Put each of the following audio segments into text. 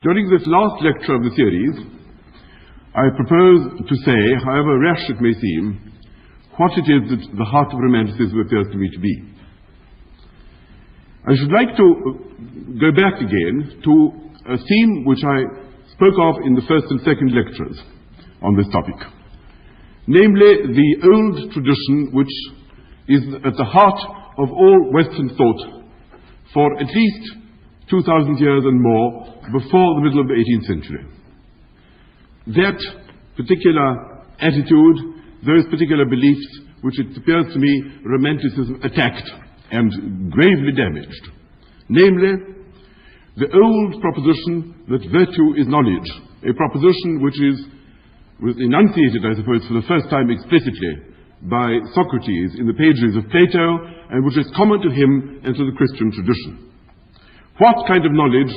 During this last lecture of the series, I propose to say, however rash it may seem, what it is that the heart of Romanticism appears to me to be. I should like to go back again to a theme which I spoke of in the first and second lectures on this topic, namely the old tradition which is at the heart of all Western thought for at least 2,000 years and more before the middle of the 18th century. That particular attitude, those particular beliefs, which it appears to me Romanticism attacked and gravely damaged, namely the old proposition that virtue is knowledge, a proposition which was enunciated, I suppose, for the first time explicitly by Socrates in the pages of Plato, and which is common to him and to the Christian tradition. What kind of knowledge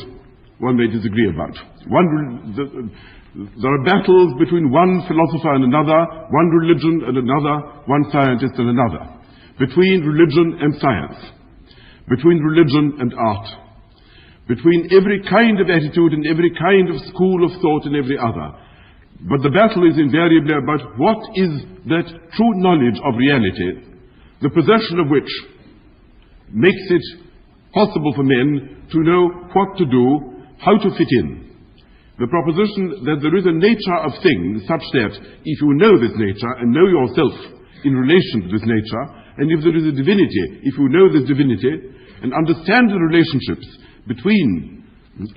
one may disagree about. There are battles between one philosopher and another, one religion and another, one scientist and another, between religion and science, between religion and art, between every kind of attitude and every kind of school of thought and every other. But the battle is invariably about what is that true knowledge of reality, the possession of which makes it possible for men to know what to do, how to fit in. The proposition that there is a nature of things such that if you know this nature and know yourself in relation to this nature, and if there is a divinity, if you know this divinity and understand the relationships between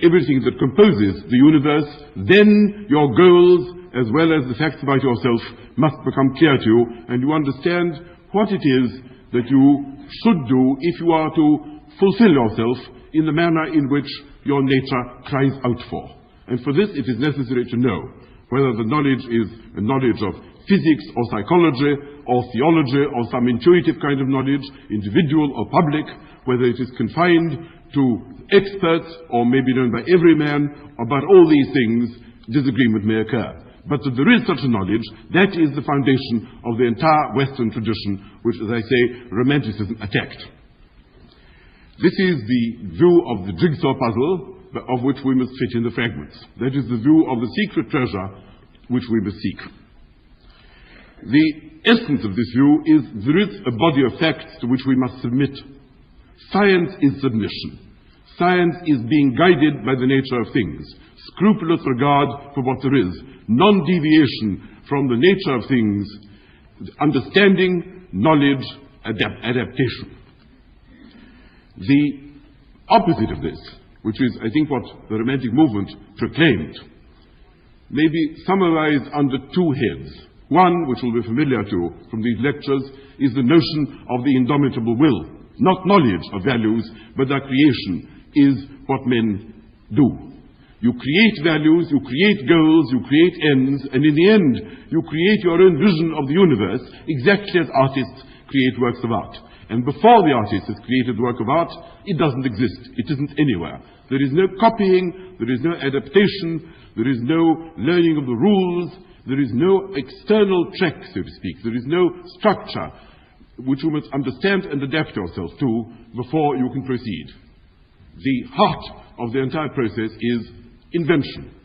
everything that composes the universe, then your goals as well as the facts about yourself must become clear to you, and you understand what it is that you should do if you are to fulfill yourself in the manner in which your nature cries out for. And for this it is necessary to know whether the knowledge is a knowledge of physics or psychology or theology or some intuitive kind of knowledge, individual or public, whether it is confined to experts or maybe known by every man. About all these things disagreement may occur. But that there is such a knowledge, that is the foundation of the entire Western tradition, which, as I say, Romanticism attacked. This is the view of the jigsaw puzzle of which we must fit in the fragments. That is the view of the secret treasure which we must seek. The essence of this view is there is a body of facts to which we must submit. Science is submission. Science is being guided by the nature of things, scrupulous regard for what there is, non-deviation from the nature of things, understanding, knowledge, adaptation. The opposite of this, which is, I think, what the Romantic movement proclaimed, may be summarized under two heads. One, which will be familiar to you from these lectures, is the notion of the indomitable will. Not knowledge of values, but that creation is what men do. You create values, you create goals, you create ends, and in the end, you create your own vision of the universe, exactly as artists create works of art. And before the artist has created the work of art, it doesn't exist. It isn't anywhere. There is no copying, there is no adaptation, there is no learning of the rules, there is no external track, so to speak. There is no structure which you must understand and adapt yourself to before you can proceed. The heart of the entire process is invention,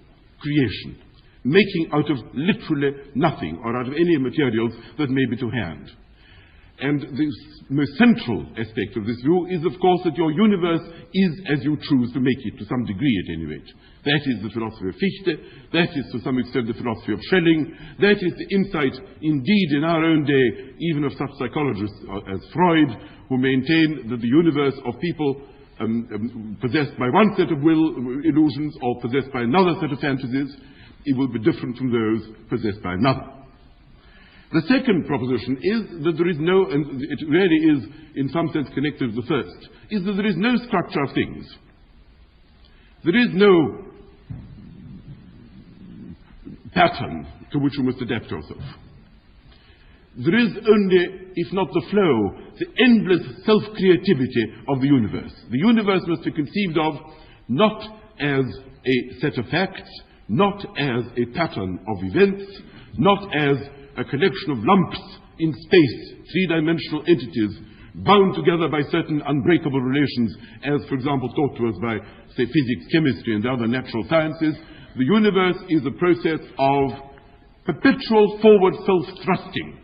creation, making out of literally nothing or out of any materials that may be to hand. And the most central aspect of this view is, of course, that your universe is as you choose to make it, to some degree at any rate. That is the philosophy of Fichte, that is to some extent the philosophy of Schelling, that is the insight, indeed, in our own day, even of such psychologists as Freud, who maintain that the universe of people possessed by one set of will illusions or possessed by another set of fantasies, it will be different from those possessed by another. The second proposition is that there is no, and it really is in some sense connected to the first, is that there is no structure of things. There is no pattern to which you must adapt yourself. There is only, if not the flow, the endless self-creativity of the universe. The universe must be conceived of not as a set of facts, not as a pattern of events, not as a collection of lumps in space, three-dimensional entities bound together by certain unbreakable relations, as, for example, taught to us by, say, physics, chemistry, and the other natural sciences. The universe is a process of perpetual forward self-thrusting,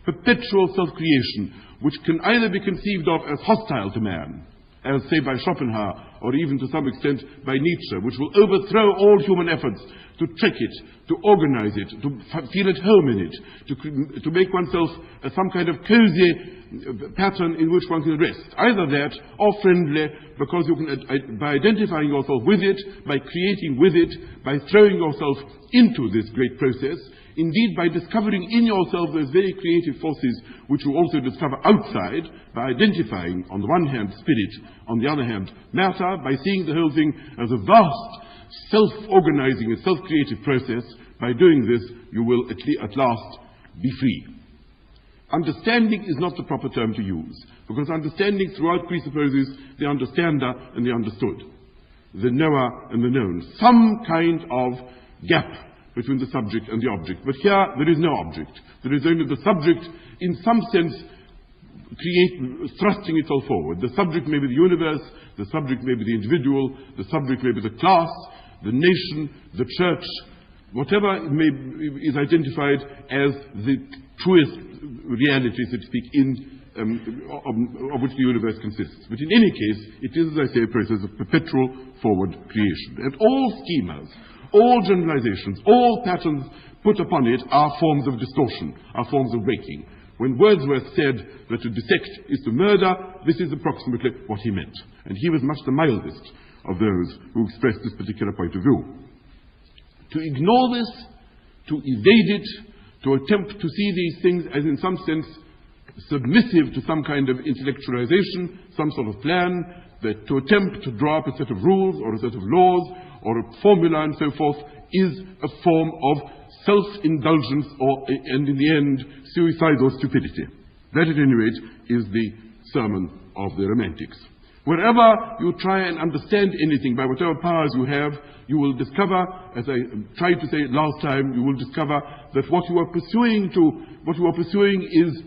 perpetual self-creation, which can either be conceived of as hostile to man, as, say, by Schopenhauer, or even to some extent by Nietzsche, which will overthrow all human efforts to trick it, to organize it, to feel at home in it, to make oneself some kind of cozy pattern in which one can rest. Either that, or friendly, because you can, by identifying yourself with it, by creating with it, by throwing yourself into this great process, indeed by discovering in yourself those very creative forces which you also discover outside, by identifying, on the one hand, spirit, on the other hand, matter, by seeing the whole thing as a vast self-organizing and self-creative process. By doing this, you will at last be free. Understanding is not the proper term to use, because understanding throughout presupposes the understander and the understood, the knower and the known, some kind of gap between the subject and the object. But here there is no object. There is only the subject, in some sense, thrusting itself forward. The subject may be the universe, the subject may be the individual, the subject may be the class, the nation, the church, whatever is identified as the truest reality, so to speak, of which the universe consists. But in any case, it is, as I say, a process of perpetual forward creation. And all schemas, all generalizations, all patterns put upon it are forms of distortion, are forms of breaking. When Wordsworth said that to dissect is to murder, this is approximately what he meant. And he was much the mildest of those who expressed this particular point of view. To ignore this, to evade it, to attempt to see these things as in some sense submissive to some kind of intellectualization, some sort of plan, that to attempt to draw up a set of rules or a set of laws or a formula and so forth is a form of self-indulgence and in the end suicidal stupidity. That at any rate is the sermon of the Romantics. Wherever you try and understand anything by whatever powers you have, you will discover, as I tried to say last time, you will discover that what you are pursuing is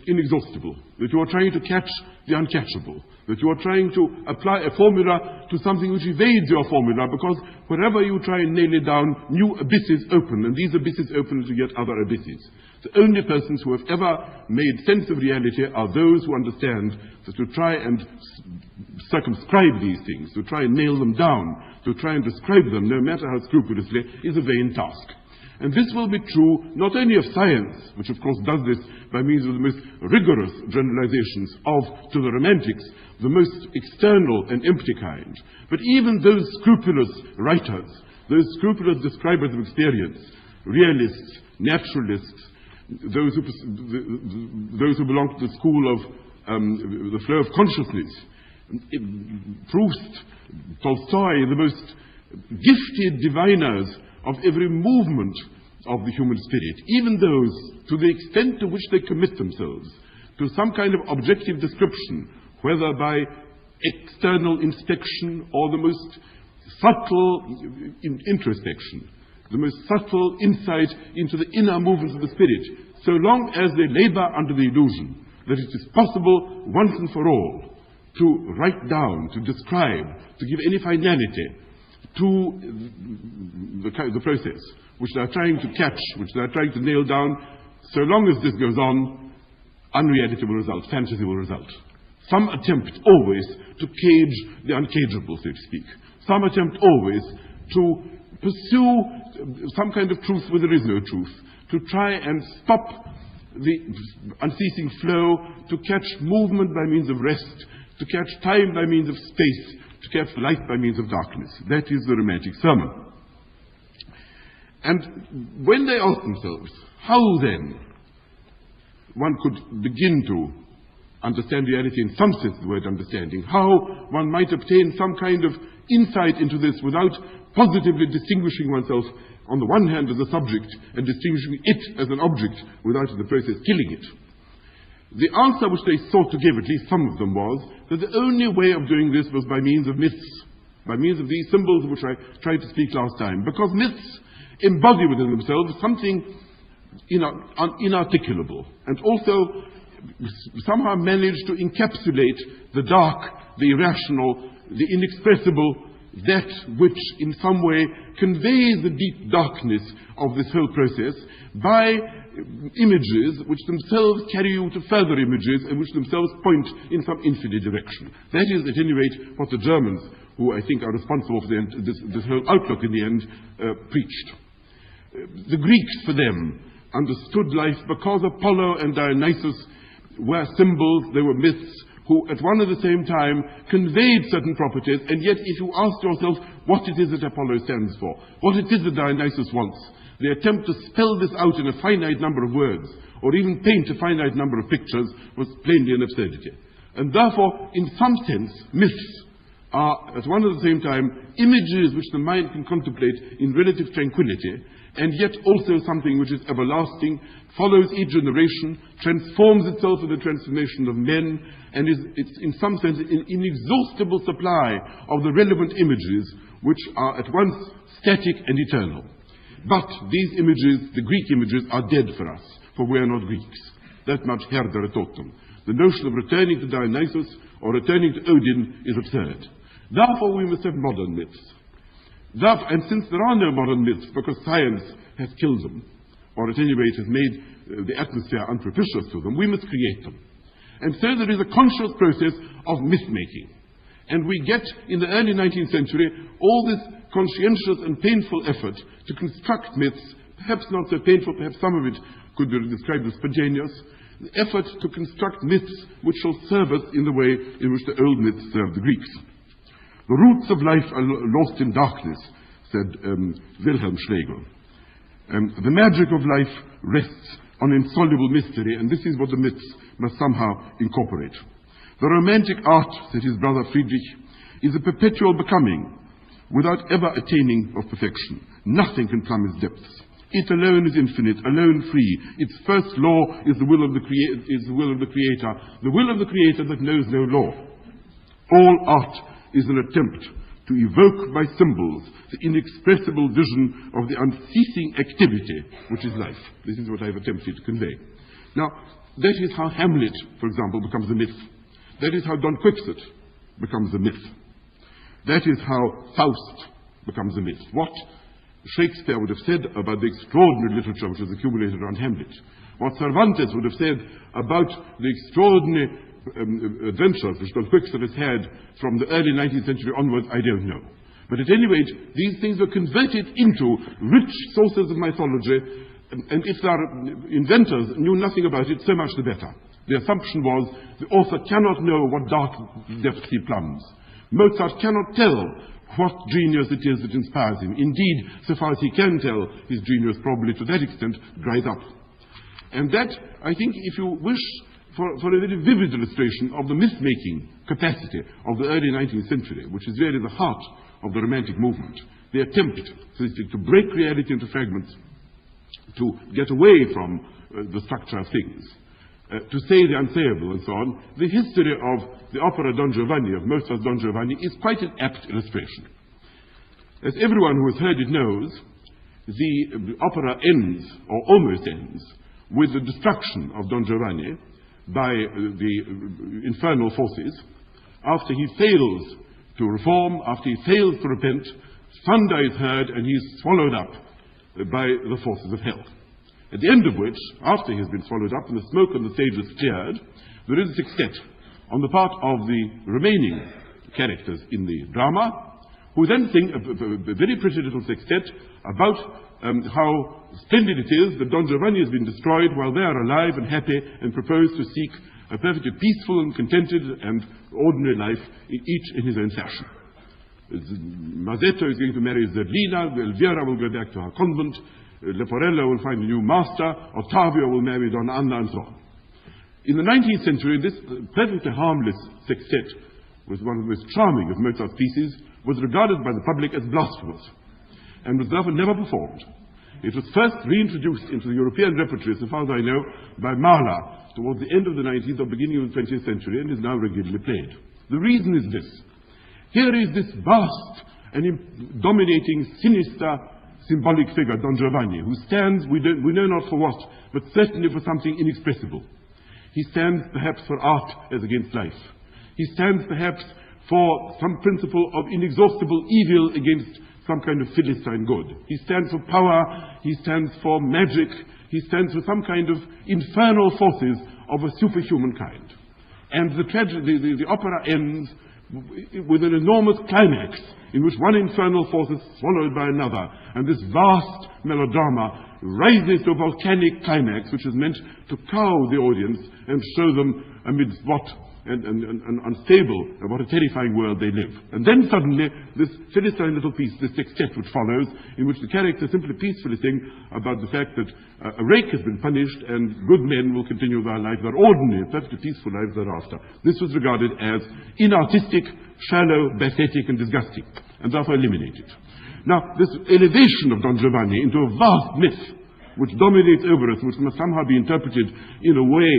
inexhaustible, that you are trying to catch the uncatchable, that you are trying to apply a formula to something which evades your formula, because wherever you try and nail it down, new abysses open, and these abysses open to yet other abysses. The only persons who have ever made sense of reality are those who understand that to try and circumscribe these things, to try and nail them down, to try and describe them, no matter how scrupulously, is a vain task. And this will be true not only of science, which of course does this by means of the most rigorous generalizations to the Romantics, the most external and empty kind, but even those scrupulous writers, those scrupulous describers of experience, realists, naturalists, those who belong to the school of the flow of consciousness, Proust, Tolstoy, the most gifted diviners of every movement of the human spirit, even those, to the extent to which they commit themselves to some kind of objective description, whether by external inspection or the most subtle introspection, the most subtle insight into the inner movements of the spirit, so long as they labor under the illusion that it is possible once and for all to write down, to describe, to give any finality to the process which they are trying to catch, which they are trying to nail down, so long as this goes on, unreality will result, fantasy will result. Some attempt always to cage the uncageable, so to speak. Some attempt always to pursue some kind of truth where there is no truth, to try and stop the unceasing flow, to catch movement by means of rest, to catch time by means of space, to catch light by means of darkness. That is the Romantic sermon. And when they ask themselves, how then one could begin to understand reality in some sense of the word understanding, how one might obtain some kind of insight into this without positively distinguishing oneself on the one hand as a subject and distinguishing it as an object without in the process killing it. The answer which they sought to give, at least some of them, was that the only way of doing this was by means of myths, by means of these symbols which I tried to speak last time, because myths embody within themselves something inarticulable and also somehow managed to encapsulate the dark, the irrational, the inexpressible, that which in some way conveys the deep darkness of this whole process by images which themselves carry you to further images and which themselves point in some infinite direction. That is, at any rate, what the Germans, who I think are responsible for this whole outlook in the end, preached. The Greeks, for them, understood life because Apollo and Dionysus were symbols, they were myths, who at one and the same time conveyed certain properties, and yet if you ask yourself what it is that Apollo stands for, what it is that Dionysus wants, the attempt to spell this out in a finite number of words, or even paint a finite number of pictures, was plainly an absurdity. And therefore, in some sense, myths are at one and the same time images which the mind can contemplate in relative tranquility, and yet also something which is everlasting, follows each generation, transforms itself in the transformation of men, and it's in some sense an inexhaustible supply of the relevant images which are at once static and eternal. But these images, the Greek images, are dead for us, for we are not Greeks. That much Herder taught them. The notion of returning to Dionysus or returning to Odin is absurd. Therefore we must have modern myths. And since there are no modern myths, because science has killed them, or at any rate has made the atmosphere unpropitious to them, we must create them. And so there is a conscious process of myth-making. And we get, in the early 19th century, all this conscientious and painful effort to construct myths, perhaps not so painful, perhaps some of it could be described as spontaneous, the effort to construct myths which shall serve us in the way in which the old myths served the Greeks. The roots of life are lost in darkness, said Wilhelm Schlegel. The magic of life rests on insoluble mystery, and this is what the myths must somehow incorporate. The romantic art, said his brother Friedrich, is a perpetual becoming, without ever attaining of perfection. Nothing can plumb its depths. It alone is infinite, alone free. Its first law is the will of the Creator, the will of the Creator that knows no law. All art is an attempt to evoke by symbols the inexpressible vision of the unceasing activity which is life. This is what I've attempted to convey. Now, that is how Hamlet, for example, becomes a myth. That is how Don Quixote becomes a myth. That is how Faust becomes a myth. What Shakespeare would have said about the extraordinary literature which was accumulated around Hamlet, what Cervantes would have said about the extraordinary adventures which Don Quixote has had from the early 19th century onwards, I don't know. But at any rate, these things were converted into rich sources of mythology, and if their inventors knew nothing about it, so much the better. The assumption was the author cannot know what dark depths he plumbs. Mozart cannot tell what genius it is that inspires him. Indeed, so far as he can tell, his genius probably to that extent dries up. And that, I think, if you wish for a very vivid illustration of the myth-making capacity of the early 19th century, which is really the heart of the Romantic movement, the attempt, so to speak, to break reality into fragments, to get away from the structure of things, to say the unsayable and so on. The history of the opera Don Giovanni, of Mozart's Don Giovanni, is quite an apt illustration. As everyone who has heard it knows, the opera ends, or almost ends, with the destruction of Don Giovanni by the infernal forces. After he fails to reform, after he fails to repent, thunder is heard and he is swallowed up by the forces of hell. At the end of which, after he has been swallowed up and the smoke on the stage is cleared, there is a sextet on the part of the remaining characters in the drama, who then sing a very pretty little sextet about how splendid it is that Don Giovanni has been destroyed while they are alive and happy, and propose to seek a perfectly peaceful and contented and ordinary life, each in his own fashion. Mazzetto is going to marry Zerlina, Elvira will go back to her convent, Leporello will find a new master, Ottavio will marry Donna Anna, and so on. In the 19th century, this perfectly harmless sextet was one of the most charming of Mozart's pieces, was regarded by the public as blasphemous, and was therefore never performed. It was first reintroduced into the European repertory, so far as I know, by Mahler towards the end of the 19th or beginning of the 20th century, and is now regularly played. The reason is this. Here is this vast and dominating, sinister, symbolic figure, Don Giovanni, who stands, we know not for what, but certainly for something inexpressible. He stands perhaps for art as against life. He stands perhaps for some principle of inexhaustible evil against some kind of Philistine good. He stands for power, he stands for magic, he stands for some kind of infernal forces of a superhuman kind. And the opera ends with an enormous climax in which one infernal force is swallowed by another, and this vast melodrama rises to a volcanic climax which is meant to cow the audience and show them amidst what an unstable and what a terrifying world they live. And then suddenly this Philistine little piece, this sextet which follows, in which the characters simply peacefully sing about the fact that a rake has been punished and good men will continue their life, their ordinary, perfectly peaceful lives thereafter. This was regarded as inartistic, shallow, pathetic and disgusting, and therefore eliminated. Now, this elevation of Don Giovanni into a vast myth which dominates over us, which must somehow be interpreted in a way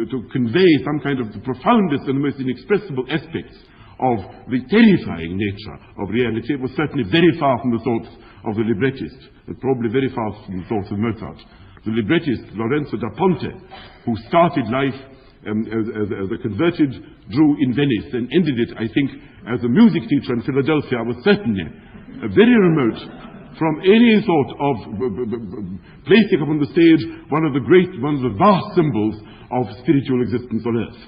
to convey some kind of the profoundest and the most inexpressible aspects of the terrifying nature of reality, was certainly very far from the thoughts of the librettist, and probably very far from the thoughts of Mozart. The librettist, Lorenzo da Ponte, who started life as a converted Jew in Venice and ended it, I think, as a music teacher in Philadelphia, was certainly very remote from any thought of placing upon the stage one of the vast symbols of spiritual existence on earth.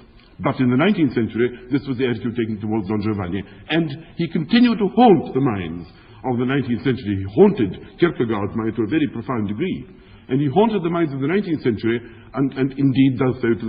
But in the 19th century, this was the attitude taken towards Don Giovanni, and he continued to haunt the minds of the 19th century. He haunted Kierkegaard's mind to a very profound degree, and he haunted the minds of the 19th century, and indeed does so to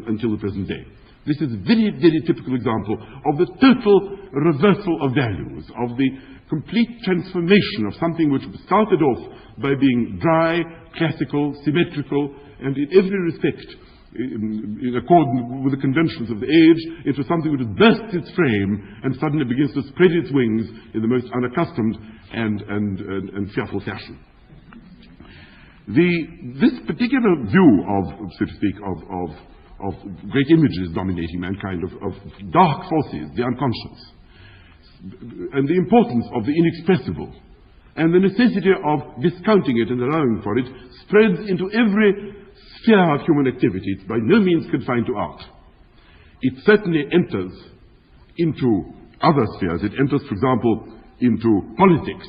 until the present day. This is a very, very typical example of the total reversal of values, of the complete transformation of something which started off by being dry, classical, symmetrical, and in every respect in accordance with the conventions of the age, into something which bursts its frame and suddenly begins to spread its wings in the most unaccustomed and fearful fashion. This particular view of, so to speak, of great images dominating mankind, of dark forces, the unconscious, and the importance of the inexpressible, and the necessity of discounting it and allowing for it, spreads into every sphere of human activity. It's by no means confined to art. It certainly enters into other spheres. It enters, for example, into politics.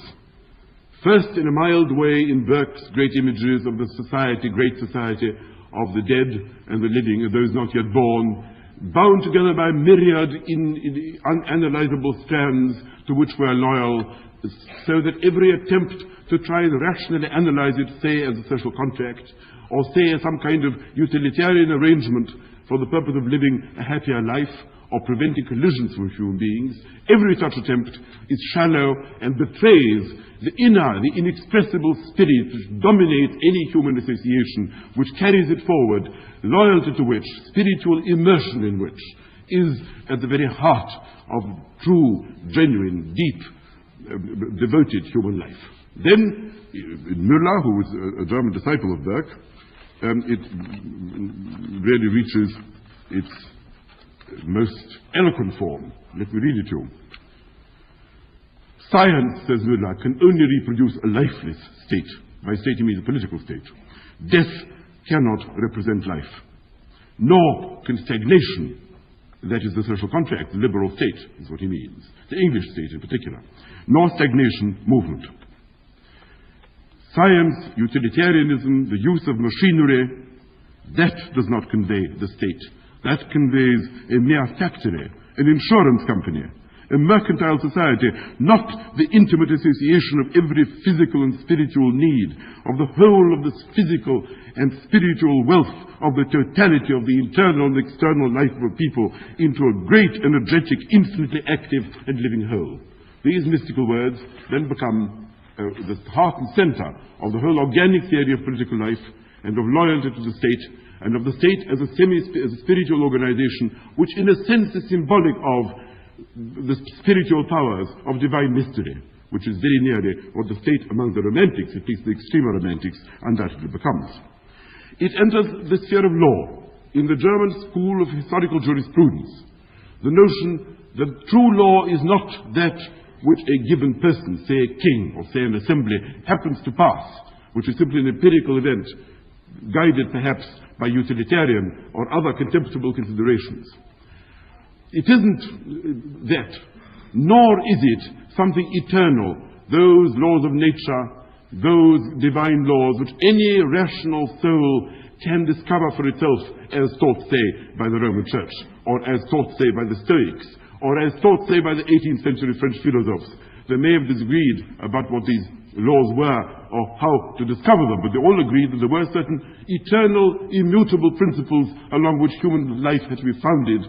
First, in a mild way, in Burke's great images of the society, great society of the dead and the living, and those not yet born, bound together by myriad unanalyzable strands to which we are loyal, so that every attempt to try and rationally analyze it, say as a social contract, or say as some kind of utilitarian arrangement for the purpose of living a happier life, or preventing collisions with human beings, every such attempt is shallow and betrays the inner, the inexpressible spirit which dominates any human association, which carries it forward, loyalty to which, spiritual immersion in which, is at the very heart of true, genuine, deep, devoted human life. Then, Müller, who was a German disciple of Burke, it really reaches its most eloquent form. Let me read it to you. Science, says Müller, can only reproduce a lifeless state. By state he means a political state. Death cannot represent life. Nor can stagnation, that is the social contract, the liberal state, is what he means. The English state in particular. Nor stagnation, movement. Science, utilitarianism, the use of machinery, that does not convey the state. That conveys a mere factory, an insurance company, a mercantile society, not the intimate association of every physical and spiritual need, of the whole of this physical and spiritual wealth, of the totality of the internal and external life of people into a great, energetic, infinitely active and living whole. These mystical words then become the heart and center of the whole organic theory of political life and of loyalty to the state, and of the state as a spiritual organization, which in a sense is symbolic of the spiritual powers of divine mystery, which is very nearly what the state among the romantics, at least the extreme romantics, undoubtedly becomes. It enters the sphere of law. In the German school of historical jurisprudence, the notion that true law is not that which a given person, say a king or say an assembly, happens to pass, which is simply an empirical event, guided perhaps by utilitarian or other contemptible considerations. It isn't that, nor is it something eternal, those laws of nature, those divine laws which any rational soul can discover for itself, as taught, say, by the Roman Church, or as taught, say, by the Stoics, or as taught, say, by the 18th century French philosophers. They may have disagreed about what these laws were or how to discover them, but they all agreed that there were certain eternal, immutable principles along which human life had to be founded,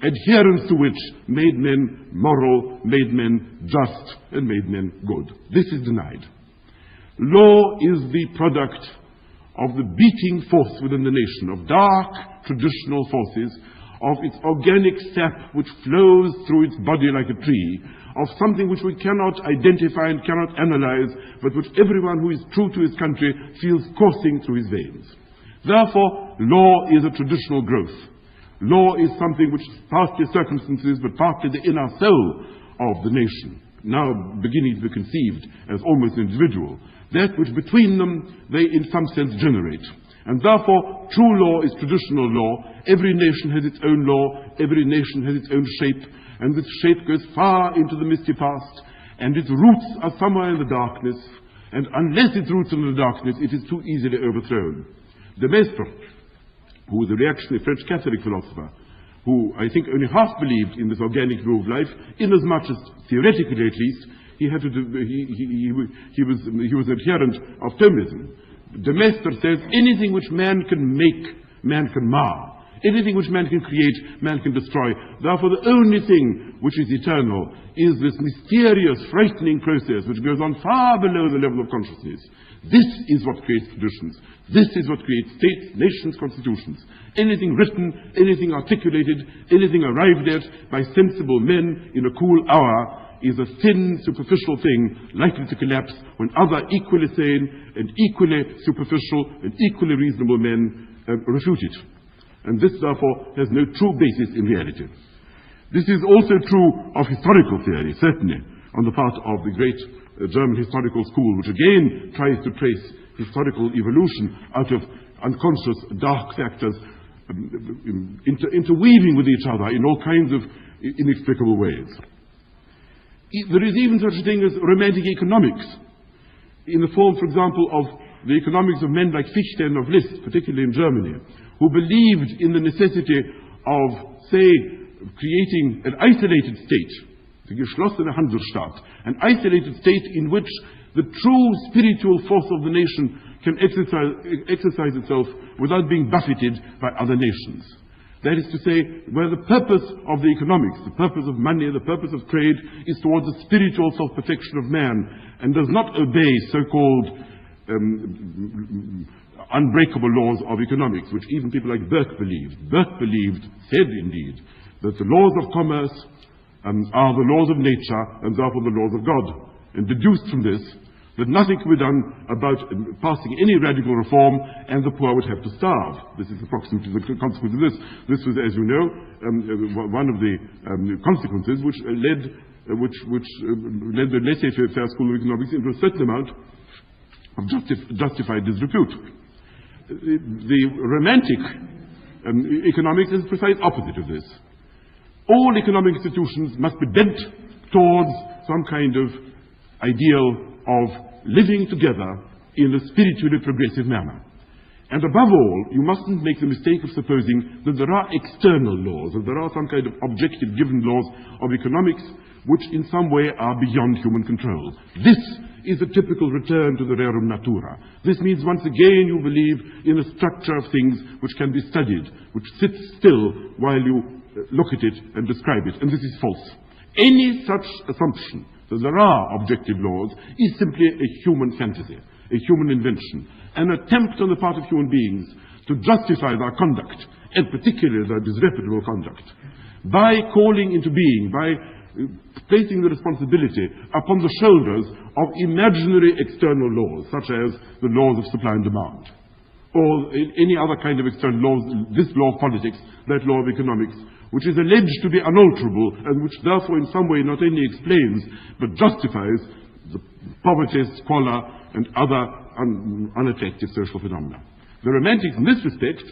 adherence to which made men moral, made men just, and made men good. This is denied. Law is the product of the beating force within the nation, of dark traditional forces, of its organic sap which flows through its body like a tree, of something which we cannot identify and cannot analyze, but which everyone who is true to his country feels coursing through his veins. Therefore, law is a traditional growth. Law is something which is partly circumstances, but partly the inner soul of the nation, now beginning to be conceived as almost individual, that which between them they in some sense generate. And therefore, true law is traditional law. Every nation has its own law, every nation has its own shape, and this shape goes far into the misty past, and its roots are somewhere in the darkness, and unless its roots are in the darkness, it is too easily overthrown. De Maistre, who was a reactionary French Catholic philosopher, who I think only half believed in this organic view of life, inasmuch as theoretically at least he was an adherent of Thomism. De Maistre says anything which man can make, man can mar. Anything which man can create, man can destroy. Therefore, the only thing which is eternal is this mysterious, frightening process which goes on far below the level of consciousness. This is what creates traditions. This is what creates states, nations, constitutions. Anything written, anything articulated, anything arrived at by sensible men in a cool hour is a thin, superficial thing likely to collapse when other equally sane and equally superficial and equally reasonable men refute it. And this, therefore, has no true basis in reality. This is also true of historical theory, certainly, on the part of the great German historical school, which again tries to trace historical evolution out of unconscious dark factors interweaving with each other in all kinds of inexplicable ways. There is even such a thing as romantic economics, in the form, for example, of the economics of men like Fichte and of Liszt, particularly in Germany, who believed in the necessity of, say, creating an isolated state, the geschlossene Hansestaat, an isolated state in which the true spiritual force of the nation can exercise itself without being buffeted by other nations. That is to say, where the purpose of the economics, the purpose of money, the purpose of trade is towards the spiritual self-protection of man and does not obey so-called unbreakable laws of economics, which even people like Burke believed. Burke believed, said indeed, that the laws of commerce are the laws of nature and therefore the laws of God, and deduced from this that nothing could be done about passing any radical reform, and the poor would have to starve. This is approximately the consequence of this. This was, as you know, one of the consequences which led the laissez-faire school of economics into a certain amount of justified disrepute. The romantic economics is the precise opposite of this. All economic institutions must be bent towards some kind of ideal of living together in a spiritually progressive manner. And above all, you mustn't make the mistake of supposing that there are external laws, that there are some kind of objective given laws of economics which in some way are beyond human control. This is a typical return to the rerum natura. This means once again you believe in a structure of things which can be studied, which sits still while you look at it and describe it, and this is false. Any such assumption that there are objective laws is simply a human fantasy, a human invention, an attempt on the part of human beings to justify their conduct, and particularly their disreputable conduct, by calling into being, by placing the responsibility upon the shoulders of imaginary external laws, such as the laws of supply and demand, or any other kind of external laws, this law of politics, that law of economics, which is alleged to be unalterable and which therefore in some way not only explains but justifies the poverty, squalor and other unattractive social phenomena. The Romantics, in this respect,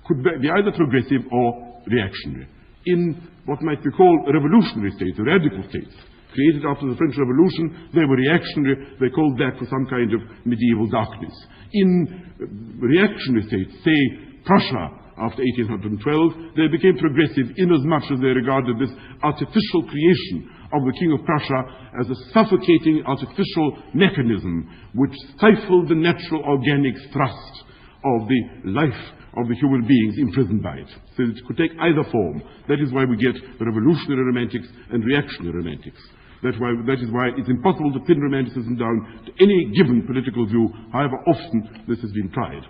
could be either progressive or reactionary. In what might be called revolutionary states, radical states, created after the French Revolution, they were reactionary. They called back for some kind of medieval darkness. In reactionary states, say Prussia after 1812, they became progressive inasmuch as they regarded this artificial creation of the King of Prussia as a suffocating artificial mechanism which stifled the natural organic thrust of the life of the human beings imprisoned by it. So it could take either form. That is why we get revolutionary romantics and reactionary romantics. That is why it's impossible to pin romanticism down to any given political view, however often this has been tried.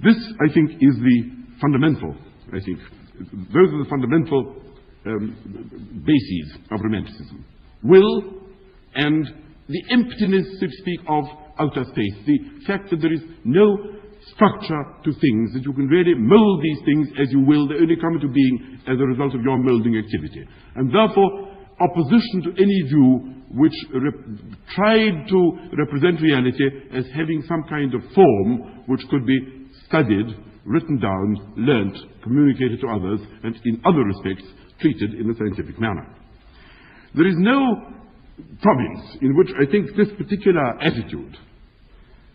This, I think, is the fundamental, those are the fundamental bases of romanticism. Will and the emptiness, so to speak, of outer space. The fact that there is no structure to things, that you can really mold these things as you will. They only come into being as a result of your molding activity. And therefore, opposition to any view which tried to represent reality as having some kind of form which could be studied, written down, learnt, communicated to others, and in other respects treated in a scientific manner. There is no province in which I think this particular attitude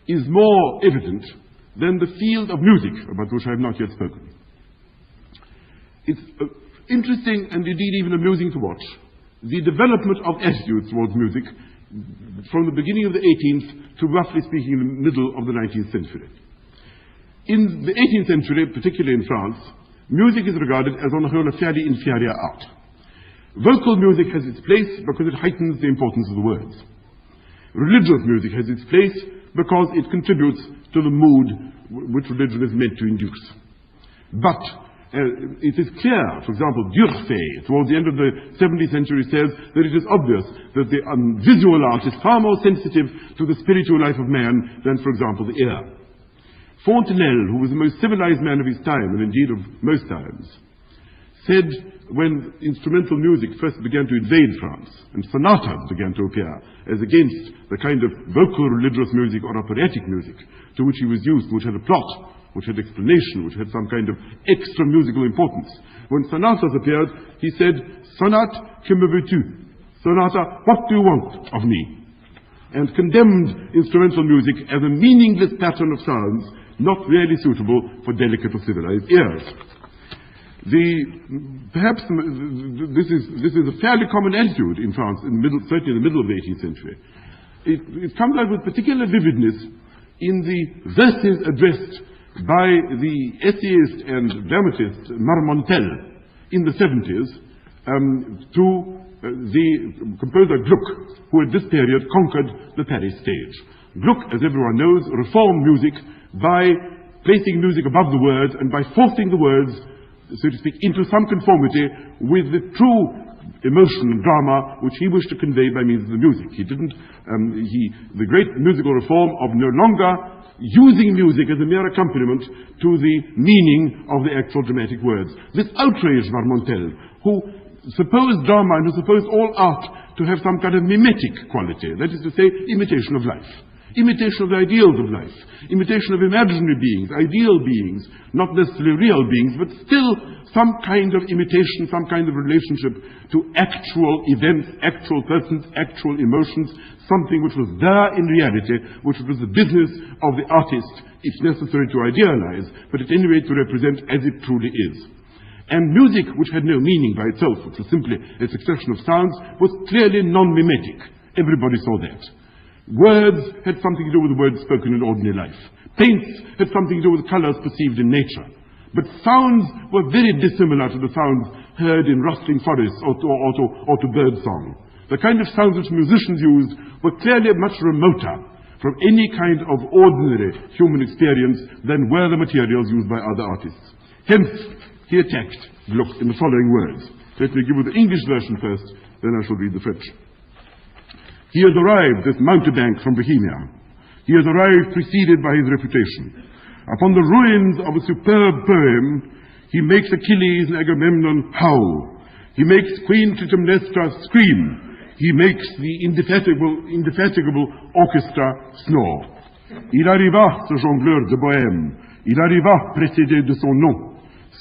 is more evident than the field of music, about which I have not yet spoken. It's interesting and indeed even amusing to watch the development of attitudes towards music from the beginning of the 18th to, roughly speaking, the middle of the 19th century. In the 18th century, particularly in France, music is regarded as, on the whole, a fairly inferior art. Vocal music has its place because it heightens the importance of the words. Religious music has its place because it contributes to the mood which religion is meant to induce. But it is clear, for example, D'Urfey, towards the end of the 17th century, says that it is obvious that the visual art is far more sensitive to the spiritual life of man than, for example, the ear. Fontenelle, who was the most civilized man of his time, and indeed of most times, said when instrumental music first began to invade France, and sonatas began to appear, as against the kind of vocal religious music or operatic music to which he was used, which had a plot, which had explanation, which had some kind of extra musical importance. When sonatas appeared, he said, "Sonate, que me veux-tu?" Sonata, what do you want of me? And condemned instrumental music as a meaningless pattern of sounds, not really suitable for delicate or civilized ears. Perhaps this is a fairly common attitude in France, certainly in the middle of the 18th century. It comes out with particular vividness in the verses addressed by the essayist and dramatist Marmontel in the 70s to the composer Gluck, who at this period conquered the Paris stage. Gluck, as everyone knows, reformed music by placing music above the words and by forcing the words, so to speak, into some conformity with the true emotion and drama which he wished to convey by means of the music. The great musical reform of no longer using music as a mere accompaniment to the meaning of the actual dramatic words. This outraged Marmontel, who supposed drama and who supposed all art to have some kind of mimetic quality, that is to say, imitation of life. Imitation of the ideals of life, imitation of imaginary beings, ideal beings, not necessarily real beings, but still some kind of imitation, some kind of relationship to actual events, actual persons, actual emotions, something which was there in reality, which was the business of the artist, if necessary to idealize, but at any rate to represent as it truly is. And music, which had no meaning by itself, which was simply a succession of sounds, was clearly non-mimetic. Everybody saw that. Words had something to do with the words spoken in ordinary life. Paints had something to do with colors perceived in nature. But sounds were very dissimilar to the sounds heard in rustling forests or to bird song. The kind of sounds which musicians used were clearly much remoter from any kind of ordinary human experience than were the materials used by other artists. Hence, he attacked Gluck in the following words. Let me give you the English version first, then I shall read the French. He has arrived, this mountebank from Bohemia. He has arrived preceded by his reputation. Upon the ruins of a superb poem, he makes Achilles and Agamemnon howl. He makes Queen Clytemnestra scream. He makes the indefatigable orchestra snore. Il arriva, ce jongleur de Bohème, il arriva précédé de son nom.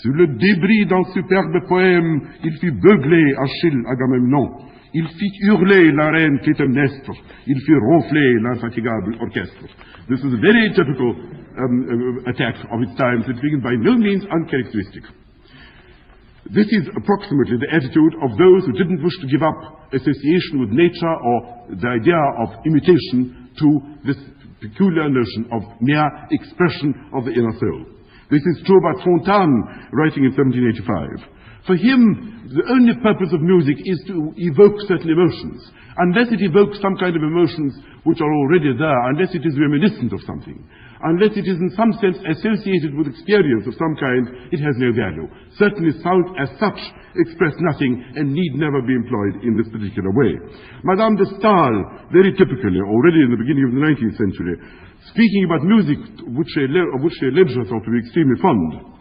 Sur le débris d'un superbe poème, il fit beugler Achille Agamemnon. Il fit hurler la reine Clytemnestre. Il fit ronfler l'infatigable orchestre. This is a very typical attack of its time, so it's by no means uncharacteristic. This is approximately the attitude of those who didn't wish to give up association with nature or the idea of imitation to this peculiar notion of mere expression of the inner soul. This is true about Fontaine, writing in 1785. For him, the only purpose of music is to evoke certain emotions. Unless it evokes some kind of emotions which are already there, unless it is reminiscent of something, unless it is in some sense associated with experience of some kind, it has no value. Certainly sound as such express nothing and need never be employed in this particular way. Madame de Stael, very typically, already in the beginning of the 19th century, speaking about music of which she alleged herself to be extremely fond,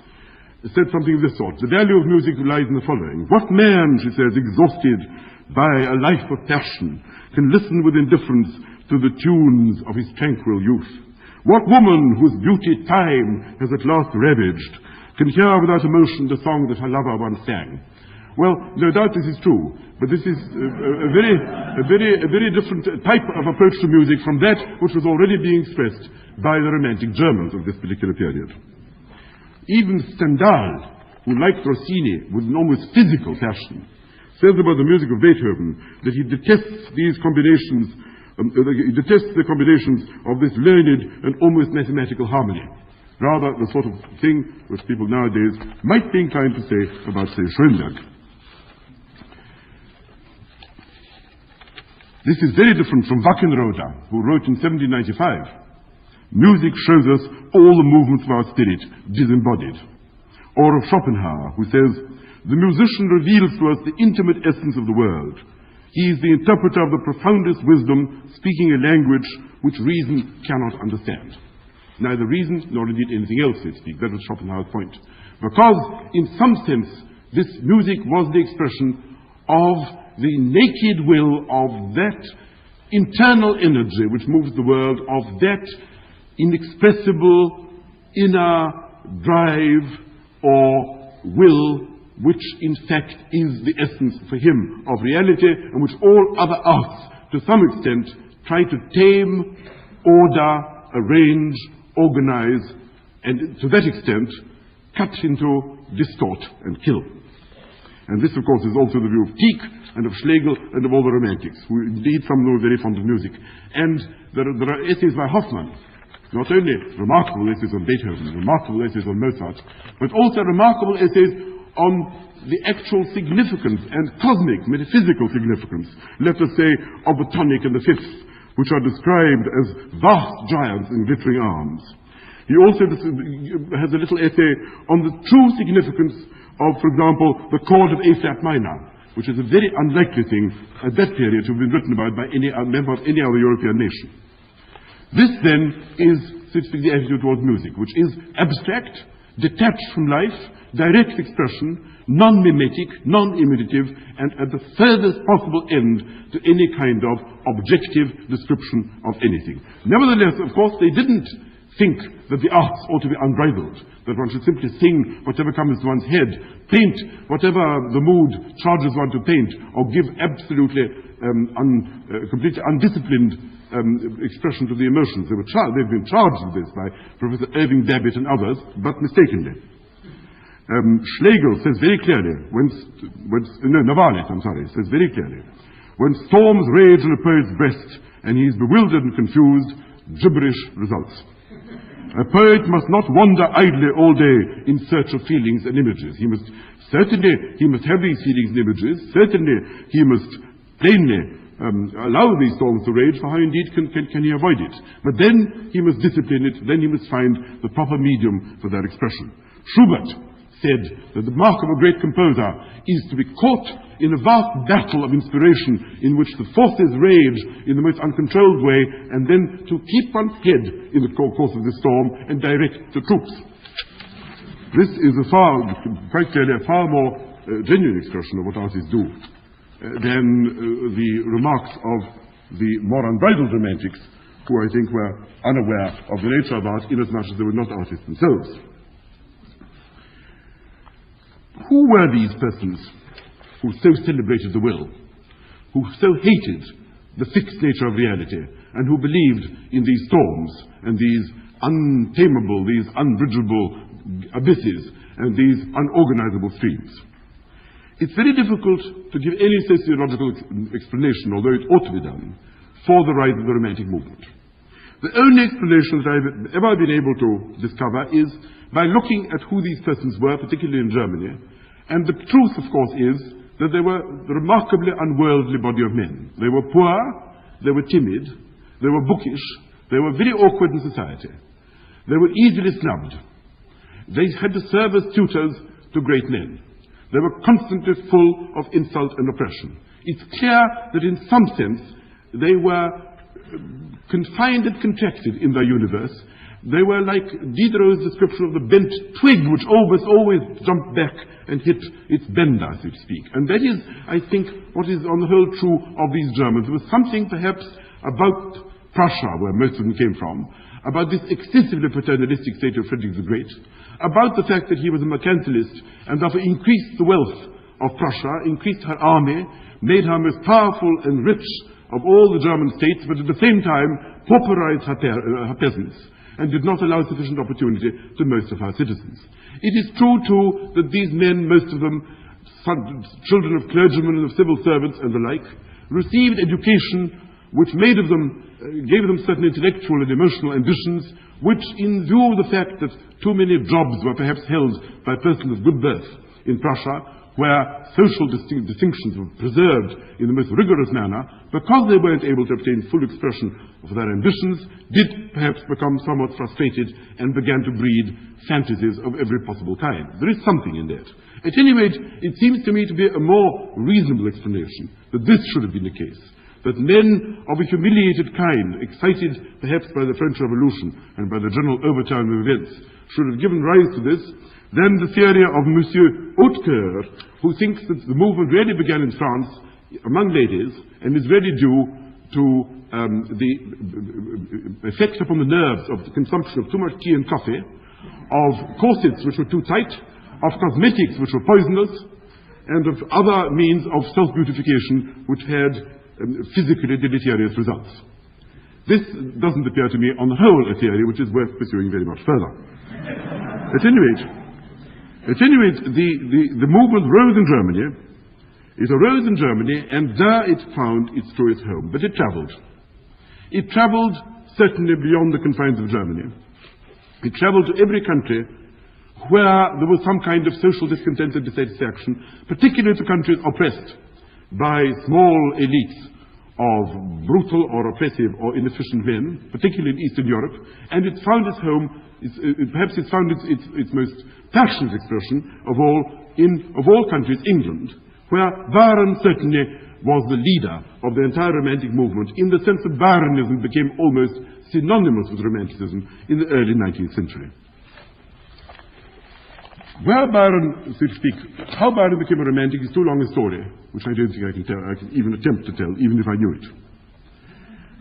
said something of this sort. The value of music lies in the following. What man, she says, exhausted by a life of passion, can listen with indifference to the tunes of his tranquil youth? What woman whose beauty time has at last ravaged can hear without emotion the song that her lover once sang? Well, no doubt this is true, but this is a very different type of approach to music from that which was already being expressed by the Romantic Germans of this particular period. Even Stendhal, who liked Rossini with an almost physical passion, says about the music of Beethoven that he detests these combinations, he detests the combinations of this learned and almost mathematical harmony. Rather the sort of thing which people nowadays might be inclined to say about, say, Schoenberg. This is very different from Wackenroder, who wrote in 1795, music shows us all the movements of our spirit disembodied. Or of Schopenhauer, who says, the musician reveals to us the intimate essence of the world. He is the interpreter of the profoundest wisdom, speaking a language which reason cannot understand. Neither reason nor indeed anything else, so to speak. That was Schopenhauer's point. Because, in some sense, this music was the expression of the naked will of that internal energy which moves the world, of that inexpressible inner drive or will, which in fact is the essence for him of reality, and which all other arts, to some extent, try to tame, order, arrange, organize, and to that extent, cut into, distort, and kill. And this, of course, is also the view of Tieck and of Schlegel and of all the Romantics, who indeed some know very fond of music. And there are essays by Hoffmann, not only remarkable essays on Beethoven, remarkable essays on Mozart, but also remarkable essays on the actual significance and cosmic, metaphysical significance, let us say, of the tonic and the fifth, which are described as vast giants in glittering arms. He also has a little essay on the true significance of, for example, the chord of A-flat minor, which is a very unlikely thing at that period to have been written about by any member of any other European nation. This, then, is, so to speak, the attitude towards music, which is abstract, detached from life, direct expression, non-mimetic, non-imitative, and at the furthest possible end to any kind of objective description of anything. Nevertheless, of course, they didn't think that the arts ought to be unbridled, that one should simply sing whatever comes to one's head, paint whatever the mood charges one to paint, or give absolutely completely undisciplined expression to the emotions. They've been charged with this by Professor Irving Babbitt and others, but mistakenly. Schlegel says very clearly, Novalis, says very clearly, when storms rage in a poet's breast and he is bewildered and confused, gibberish results. A poet must not wander idly all day in search of feelings and images. He must have these feelings and images. Certainly, he must plainly allow these storms to rage, for how indeed can he avoid it? But then he must discipline it, then he must find the proper medium for that expression. Schubert said that the mark of a great composer is to be caught in a vast battle of inspiration in which the forces rage in the most uncontrolled way, and then to keep one's head in the course of the storm and direct the troops. This is quite clearly a far more genuine expression of what artists do than the remarks of the more unbridled romantics who I think were unaware of the nature of art inasmuch as they were not artists themselves. Who were these persons who so celebrated the will, who so hated the fixed nature of reality, and who believed in these storms and these untamable, these unbridgeable abysses and these unorganizable streams? It's very difficult to give any sociological explanation, although it ought to be done, for the rise of the Romantic movement. The only explanation that I've ever been able to discover is by looking at who these persons were, particularly in Germany. And the truth, of course, is that they were a remarkably unworldly body of men. They were poor, they were timid, they were bookish, they were very awkward in society. They were easily snubbed. They had to serve as tutors to great men. They were constantly full of insult and oppression. It's clear that in some sense they were confined and contracted in their universe. They were like Diderot's description of the bent twig, which always jumped back and hit its bender, so to speak. And that is, I think, what is on the whole true of these Germans. There was something perhaps about Prussia, where most of them came from, about this excessively paternalistic state of Frederick the Great, about the fact that he was a mercantilist and therefore increased the wealth of Prussia, increased her army, made her most powerful and rich of all the German states, but at the same time pauperized her peasants and did not allow sufficient opportunity to most of her citizens. It is true, too, that these men, most of them children of clergymen and of civil servants and the like, received education which made of them, gave them certain intellectual and emotional ambitions, which, in view of the fact that too many jobs were perhaps held by persons of good birth in Prussia, where social distinctions were preserved in the most rigorous manner, because they weren't able to obtain full expression of their ambitions, did perhaps become somewhat frustrated and began to breed fantasies of every possible kind. There is something in that. At any rate, it seems to me to be a more reasonable explanation that this should have been the case, that men of a humiliated kind, excited perhaps by the French Revolution and by the general overturn of events, should have given rise to this, than the theory of Monsieur Hautecoeur, who thinks that the movement really began in France among ladies and is really due to the effect upon the nerves of the consumption of too much tea and coffee, of corsets which were too tight, of cosmetics which were poisonous, and of other means of self-beautification which had physically deleterious results. This doesn't appear to me on the whole a theory which is worth pursuing very much further. At any rate, the movement rose in Germany. It arose in Germany, and there it found its truest home. But it traveled. It traveled certainly beyond the confines of Germany. It traveled to every country where there was some kind of social discontent and dissatisfaction, particularly to countries oppressed by small elites of brutal or oppressive or inefficient men, particularly in Eastern Europe, and it found its home, perhaps it found its most passionate expression of all countries, England, where Byron certainly was the leader of the entire Romantic movement, in the sense that Byronism became almost synonymous with Romanticism in the early 19th century. Where Byron, so to speak, how Byron became a romantic is too long a story, which I don't think I can even attempt to tell, even if I knew it.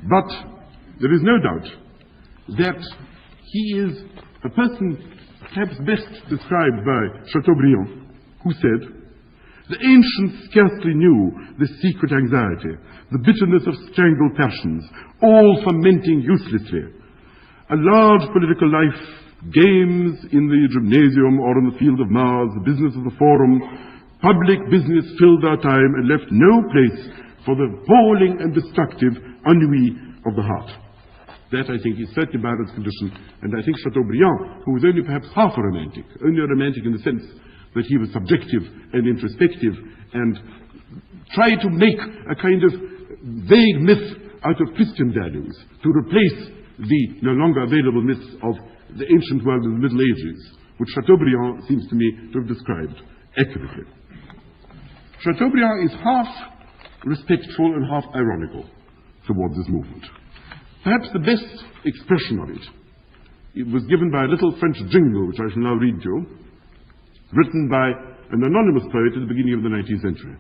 But there is no doubt that he is a person perhaps best described by Chateaubriand, who said, "The ancients scarcely knew the secret anxiety, the bitterness of strangled passions, all fermenting uselessly. A large political life, games in the gymnasium or on the field of Mars, the business of the forum, public business filled our time and left no place for the falling and destructive ennui of the heart." That, I think, is certainly Byron's condition, and I think Chateaubriand, who was only perhaps half a romantic in the sense that he was subjective and introspective and tried to make a kind of vague myth out of Christian values to replace the no longer available myths of the ancient world of the Middle Ages, which Chateaubriand seems to me to have described accurately. Chateaubriand is half respectful and half ironical towards this movement. Perhaps the best expression of it was given by a little French jingle, which I shall now read to you, written by an anonymous poet at the beginning of the 19th century.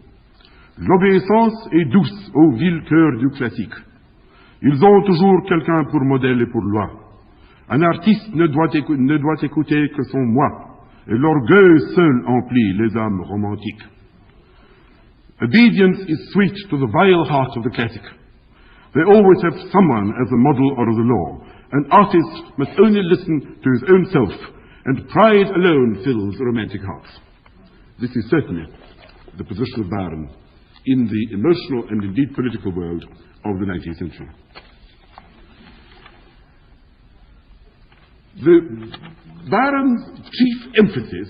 "L'obéissance est douce au vil cœur du classique. Ils ont toujours quelqu'un pour modèle et pour loi. Un artiste ne doit écouter que son moi, et l'orgueil seul emplit les âmes romantiques. Obedience is sweet to the vile heart of the classic. They always have someone as a model or as a law. An artist must only listen to his own self, and pride alone fills romantic hearts. This is certainly the position of Byron in the emotional and indeed political world of the 19th century. Byron's chief emphasis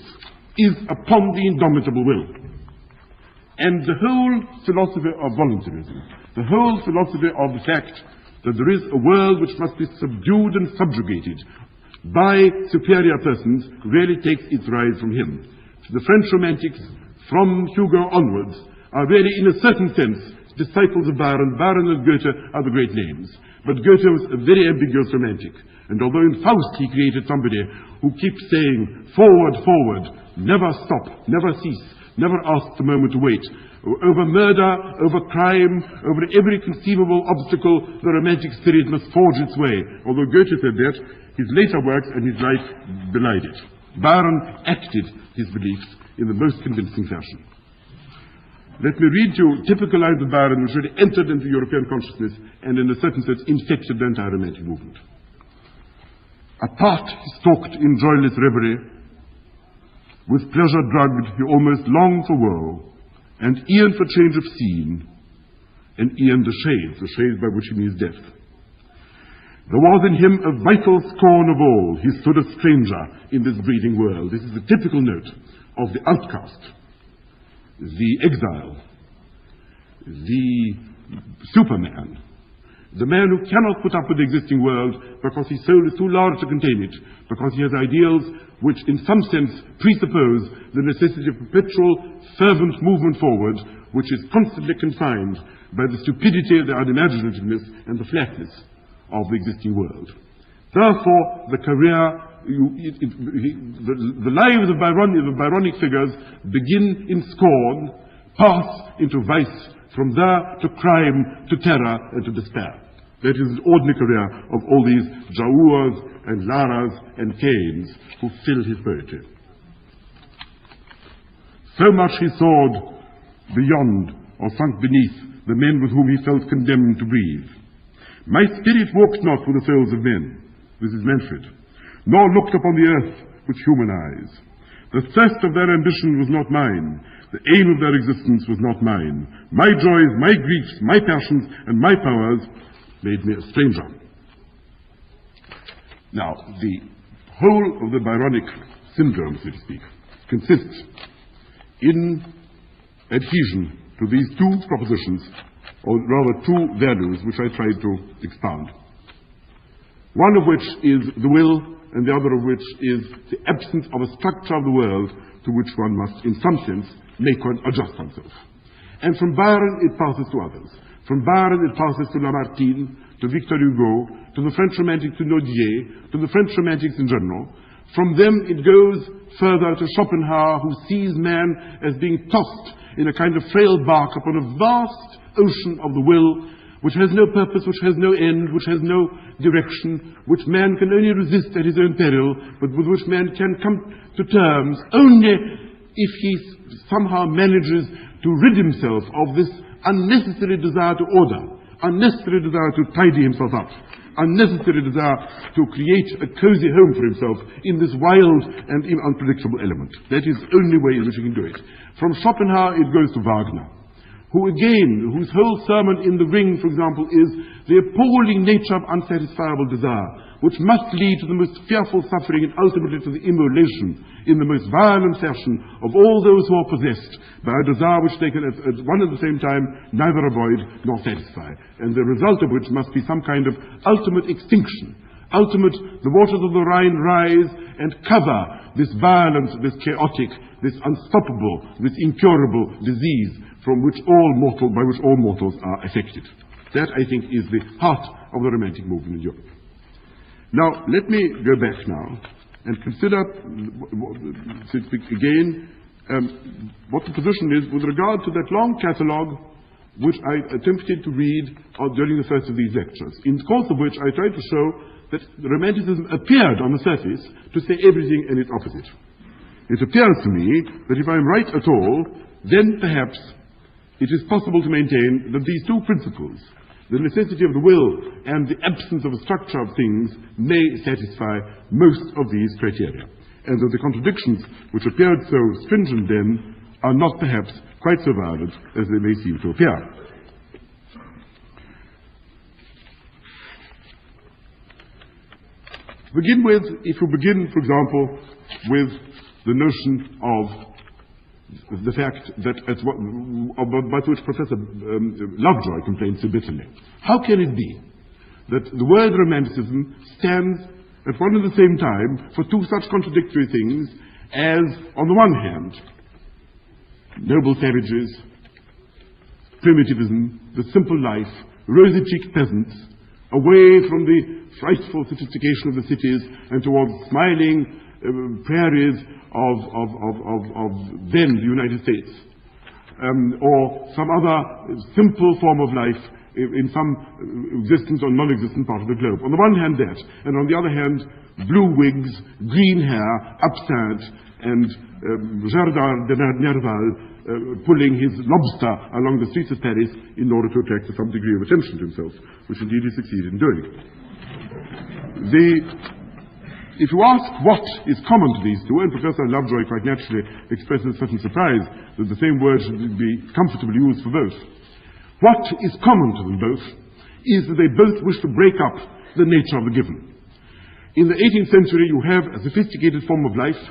is upon the indomitable will. And the whole philosophy of voluntarism, the whole philosophy of the fact that there is a world which must be subdued and subjugated by superior persons really takes its rise from him. The French romantics, from Hugo onwards, are really, in a certain sense, disciples of Byron. Byron and Goethe are the great names. But Goethe was a very ambiguous romantic. And although in Faust he created somebody who keeps saying, forward, forward, never stop, never cease, never ask the moment to wait. Over murder, over crime, over every conceivable obstacle, the romantic spirit must forge its way. Although Goethe said that, his later works and his life belied it. Byron acted his beliefs in the most convincing fashion. Let me read you typical lines of Byron which really entered into European consciousness and in a certain sense infected the entire romantic movement. Apart he stalked in joyless reverie. With pleasure drugged, he almost longed for woe, and e'en for change of scene, and e'en the shades by which he means death. There was in him a vital scorn of all. He stood a stranger in this breathing world. This is the typical note of the outcast, the exile, the superman, the man who cannot put up with the existing world because his soul is too large to contain it, because he has ideals which in some sense presuppose the necessity of perpetual, fervent movement forward, which is constantly confined by the stupidity, the unimaginativeness, and the flatness of the existing world. Therefore, the career, the lives of Byronic figures begin in scorn, pass into vice, from there to crime, to terror, and to despair. That is the ordinary career of all these Jaurs and Laras and Cains who fill his poetry. So much he soared beyond or sunk beneath the men with whom he felt condemned to breathe. My spirit walked not with the souls of men, this is Manfred, nor looked upon the earth with human eyes. The thirst of their ambition was not mine, the aim of their existence was not mine. My joys, my griefs, my passions, and my powers made me a stranger. Now, the whole of the Byronic syndrome, so to speak, consists in adhesion to these two propositions, or rather two values, which I tried to expound. One of which is the will, and the other of which is the absence of a structure of the world to which one must, in some sense, make one adjust oneself. And from Byron it passes to others. From Byron it passes to Lamartine, to Victor Hugo, to the French romantics, to Nodier, to the French romantics in general. From them it goes further to Schopenhauer, who sees man as being tossed in a kind of frail bark upon a vast ocean of the will, which has no purpose, which has no end, which has no direction, which man can only resist at his own peril, but with which man can come to terms only if he somehow manages to rid himself of this unnecessary desire to order, unnecessary desire to tidy himself up, unnecessary desire to create a cozy home for himself in this wild and unpredictable element. That is the only way in which he can do it. From Schopenhauer it goes to Wagner, who again, whose whole sermon in The Ring, for example, is the appalling nature of unsatisfiable desire, which must lead to the most fearful suffering and ultimately to the immolation in the most violent fashion of all those who are possessed by a desire which they can at one and the same time neither avoid nor satisfy, and the result of which must be some kind of ultimate extinction. Ultimate, the waters of the Rhine rise and cover this violent, this chaotic, this unstoppable, this incurable disease by which all mortals are affected. That, I think, is the heart of the Romantic movement in Europe. Now, let me go back now and consider, again, what the position is with regard to that long catalogue which I attempted to read during the first of these lectures, in the course of which I tried to show that Romanticism appeared on the surface to say everything and its opposite. It appears to me that if I am right at all, then perhaps it is possible to maintain that these two principles, the necessity of the will and the absence of a structure of things, may satisfy most of these criteria, and that the contradictions which appeared so stringent then are not perhaps quite so violent as they may seem to appear. If you begin, for example, with the notion of the fact that, about which Professor Lovejoy complains so bitterly, how can it be that the word Romanticism stands at one and the same time for two such contradictory things as, on the one hand, noble savages, primitivism, the simple life, rosy-cheeked peasants, away from the frightful sophistication of the cities and towards smiling prairies of then the United States, or some other simple form of life in some existent or non-existent part of the globe. On the one hand that, and on the other hand, blue wigs, green hair, absinthe, and Jardin de Nerval pulling his lobster along the streets of Paris in order to attract some degree of attention to himself, which indeed he succeeded in doing. If you ask what is common to these two, and Professor Lovejoy quite naturally expresses certain surprise that the same word should be comfortably used for both, what is common to them both is that they both wish to break up the nature of the given. In the 18th century, you have a sophisticated form of life.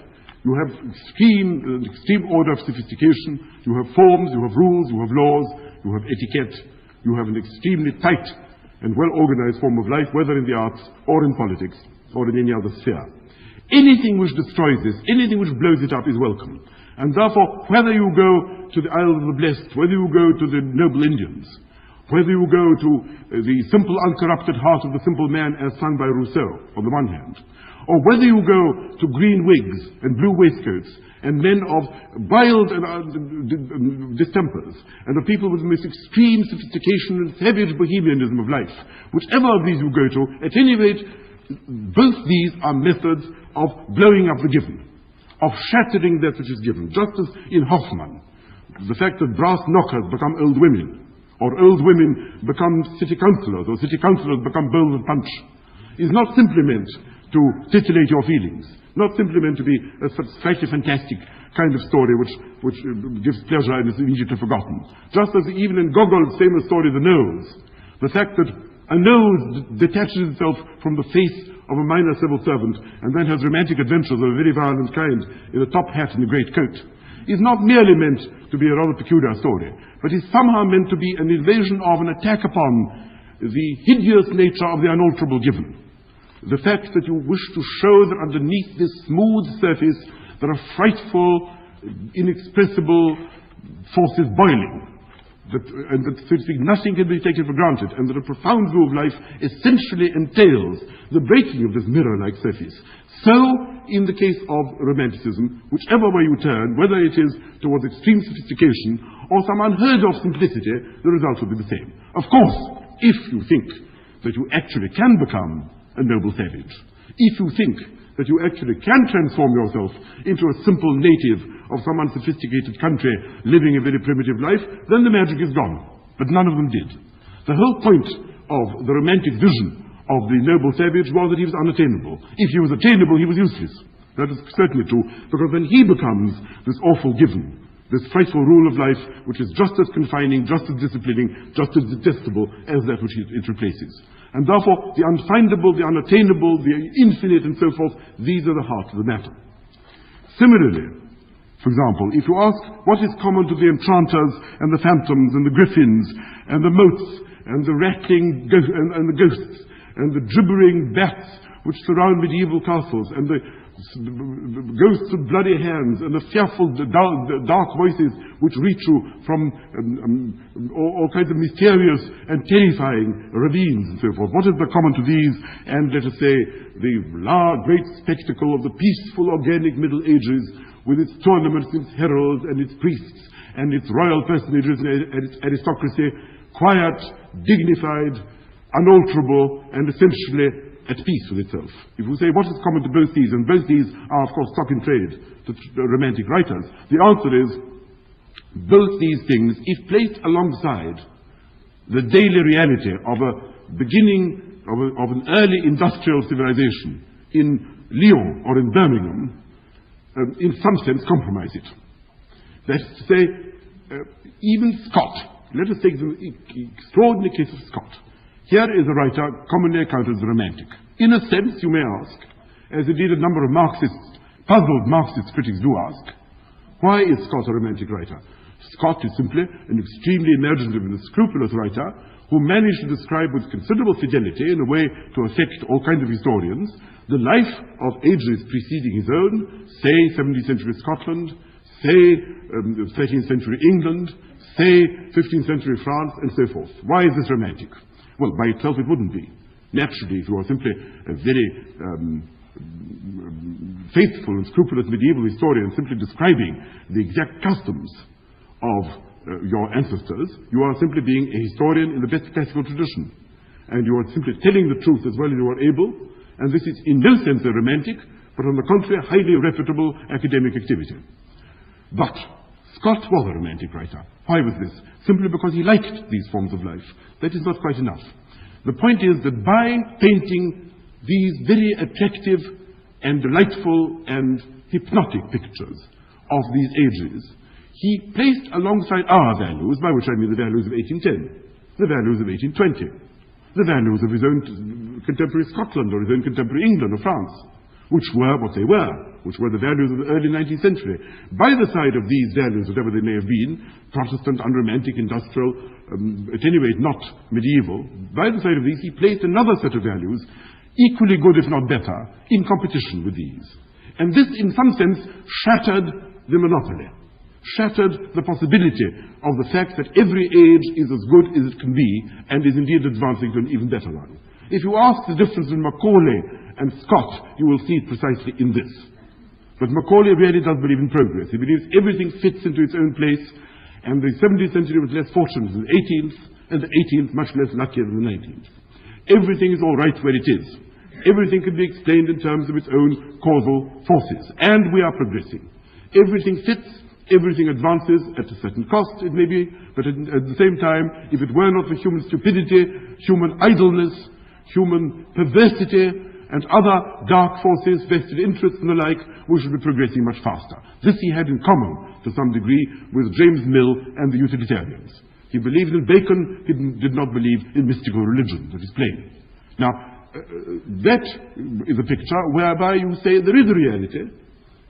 You have extreme order of sophistication. You have forms, you have rules, you have laws, you have etiquette. You have an extremely tight and well-organized form of life, whether in the arts or in politics or in any other sphere. Anything which destroys this, anything which blows it up is welcome. And therefore, whether you go to the Isle of the Blessed, whether you go to the noble Indians, whether you go to the simple uncorrupted heart of the simple man as sung by Rousseau, on the one hand, or whether you go to green wigs and blue waistcoats and men of wild distempers and of people with the most extreme sophistication and savage bohemianism of life, whichever of these you go to, at any rate, both these are methods of blowing up the given, of shattering that which is given. Just as in Hoffmann, the fact that brass knockers become old women, or old women become city councillors, or city councillors become bowls of punch, is not simply meant to titillate your feelings, not simply meant to be a slightly fantastic kind of story which gives pleasure and is immediately forgotten. Just as even in Gogol's famous story, The Nose, the fact that a nose detaches itself from the face of a minor civil servant and then has romantic adventures of a very violent kind in a top hat and a great coat, is not merely meant to be a rather peculiar story, but is somehow meant to be an invasion of, an attack upon the hideous nature of the unalterable given. The fact that you wish to show that underneath this smooth surface there are frightful, inexpressible forces boiling, and that, so to speak, nothing can be taken for granted, and that a profound view of life essentially entails the breaking of this mirror-like surface. So, in the case of Romanticism, whichever way you turn, whether it is towards extreme sophistication or some unheard-of simplicity, the result will be the same. Of course, if you think that you actually can become a noble savage, if you think that you actually can transform yourself into a simple native of some unsophisticated country living a very primitive life, then the magic is gone. But none of them did. The whole point of the romantic vision of the noble savage was that he was unattainable. If he was attainable, he was useless. That is certainly true, because then he becomes this awful given, this frightful rule of life which is just as confining, just as disciplining, just as detestable as that which it replaces. And therefore, the unfindable, the unattainable, the infinite, and so forth, these are the heart of the matter. Similarly, for example, if you ask what is common to the enchanters and the phantoms and the griffins and the motes and the rattling and the ghosts and the gibbering bats which surround medieval castles and the ghosts of bloody hands and the fearful dark voices which reach you from all kinds of mysterious and terrifying ravines and so forth. What is the common to these and, let us say, the great spectacle of the peaceful organic Middle Ages with its tournaments, its heralds and its priests and its royal personages and its aristocracy quiet, dignified, unalterable, and essentially at peace with itself. If you say what is common to both these, and both these are of course stock in trade to romantic writers, the answer is both these things, if placed alongside the daily reality of a beginning of an early industrial civilization in Lyon or in Birmingham, in some sense compromise it. That is to say, even Scott, let us take the extraordinary case of Scott. Here is a writer commonly accounted as a romantic. In a sense, you may ask, as indeed a number of Marxists, puzzled Marxist critics do ask, why is Scott a romantic writer? Scott is simply an extremely imaginative and scrupulous writer who managed to describe with considerable fidelity, in a way to affect all kinds of historians, the life of ages preceding his own, say 17th century Scotland, say 13th century England, say 15th century France, and so forth. Why is this romantic? Well, by itself it wouldn't be. Naturally, if you are simply a very faithful and scrupulous medieval historian simply describing the exact customs of your ancestors, you are simply being a historian in the best classical tradition. And you are simply telling the truth as well as you are able, and this is in no sense a romantic, but on the contrary, a highly reputable academic activity. But Scott was a romantic writer. Why was this? Simply because he liked these forms of life. That is not quite enough. The point is that by painting these very attractive and delightful and hypnotic pictures of these ages, he placed alongside our values, by which I mean the values of 1810, the values of 1820, the values of his own contemporary Scotland or his own contemporary England or France, which were what they were, which were the values of the early 19th century. By the side of these values, whatever they may have been, Protestant, unromantic, industrial, at any rate not medieval, by the side of these he placed another set of values, equally good if not better, in competition with these. And this in some sense shattered the monopoly, shattered the possibility of the fact that every age is as good as it can be and is indeed advancing to an even better one. If you ask the difference between Macaulay and Scott, you will see it precisely in this. But Macaulay really does believe in progress. He believes everything fits into its own place, and the 17th century was less fortunate than the 18th, and the 18th much less luckier than the 19th. Everything is all right where it is. Everything can be explained in terms of its own causal forces, and we are progressing. Everything fits, everything advances at a certain cost, it may be, but at the same time, if it were not for human stupidity, human idleness, human perversity, and other dark forces, vested interests and the like, we should be progressing much faster. This he had in common, to some degree, with James Mill and the utilitarians. He believed in Bacon, he did not believe in mystical religion, that is plain. Now, that is a picture whereby you say there is a reality,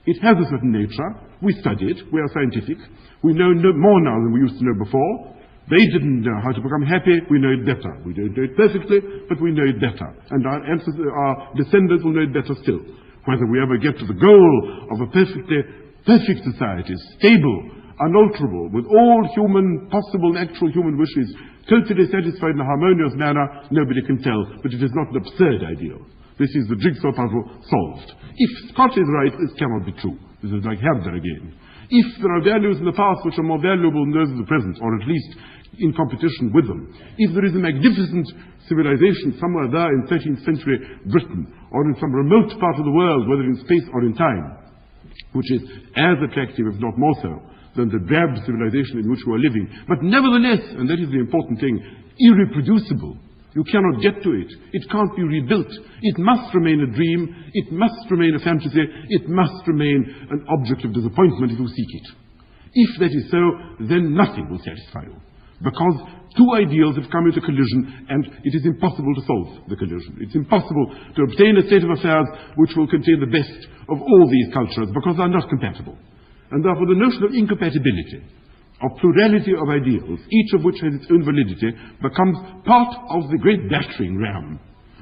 it has a certain nature, we study it, we are scientific, we know more now than we used to know before. They didn't know how to become happy, we know it better. We don't know it perfectly, but we know it better. And our descendants will know it better still. Whether we ever get to the goal of a perfect society, stable, unalterable, with all possible and actual human wishes totally satisfied in a harmonious manner, nobody can tell, but it is not an absurd ideal. This is the jigsaw puzzle solved. If Scott is right, this cannot be true. This is like Herder again. If there are values in the past which are more valuable than those of the present, or at least in competition with them, if there is a magnificent civilization somewhere there in 13th century Britain, or in some remote part of the world, whether in space or in time, which is as attractive, if not more so, than the drab civilization in which we are living, but nevertheless, and that is the important thing, irreproducible. You cannot get to it. It can't be rebuilt. It must remain a dream. It must remain a fantasy. It must remain an object of disappointment if you seek it. If that is so, then nothing will satisfy you. Because two ideals have come into collision, and it is impossible to solve the collision. It's impossible to obtain a state of affairs which will contain the best of all these cultures, because they are not compatible. And therefore the notion of incompatibility, of plurality of ideals, each of which has its own validity, becomes part of the great battering ram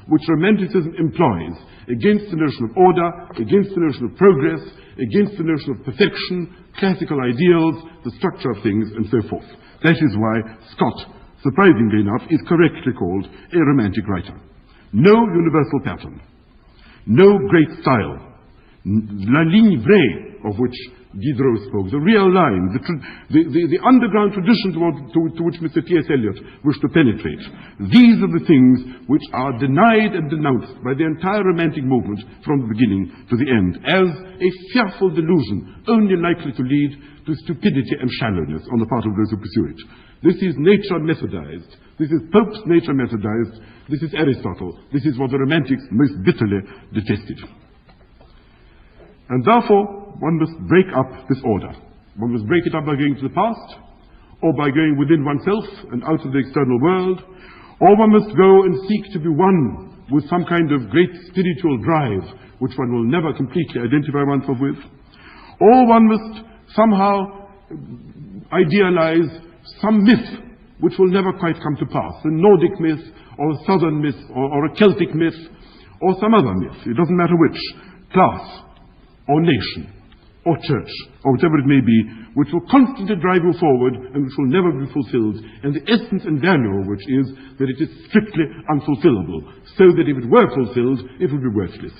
which Romanticism employs against the notion of order, against the notion of progress, against the notion of perfection, classical ideals, the structure of things, and so forth. That is why Scott, surprisingly enough, is correctly called a romantic writer. No universal pattern, no great style, la ligne vraie, of which Diderot spoke, the real line, the underground tradition to which Mr. T.S. Eliot wished to penetrate. These are the things which are denied and denounced by the entire Romantic movement from the beginning to the end as a fearful delusion, only likely to lead to stupidity and shallowness on the part of those who pursue it. This is nature methodized. This is Pope's nature methodized. This is Aristotle. This is what the Romantics most bitterly detested. And therefore, one must break up this order. One must break it up by going to the past, or by going within oneself and out of the external world, or one must go and seek to be one with some kind of great spiritual drive, which one will never completely identify oneself with, or one must somehow idealize some myth which will never quite come to pass, a Nordic myth, or a Southern myth, or a Celtic myth, or some other myth, it doesn't matter which, class, or nation, or church, or whatever it may be, which will constantly drive you forward and which will never be fulfilled, and the essence and value of which is that it is strictly unfulfillable, so that if it were fulfilled, it would be worthless.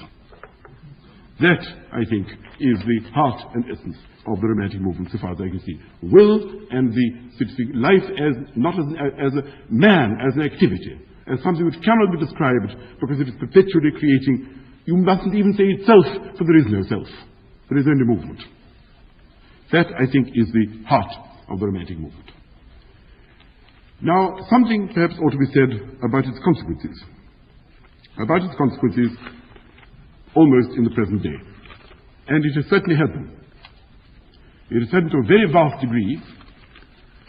That, I think, is the heart and essence of the Romantic movement, so far as I can see. Will and the life as not as a man, as an activity, as something which cannot be described because it is perpetually creating. You mustn't even say itself, for there is no self. There is only movement. That, I think, is the heart of the Romantic movement. Now, something perhaps ought to be said about its consequences. About its consequences almost in the present day. And it has certainly had them. It has had them to a very vast degree,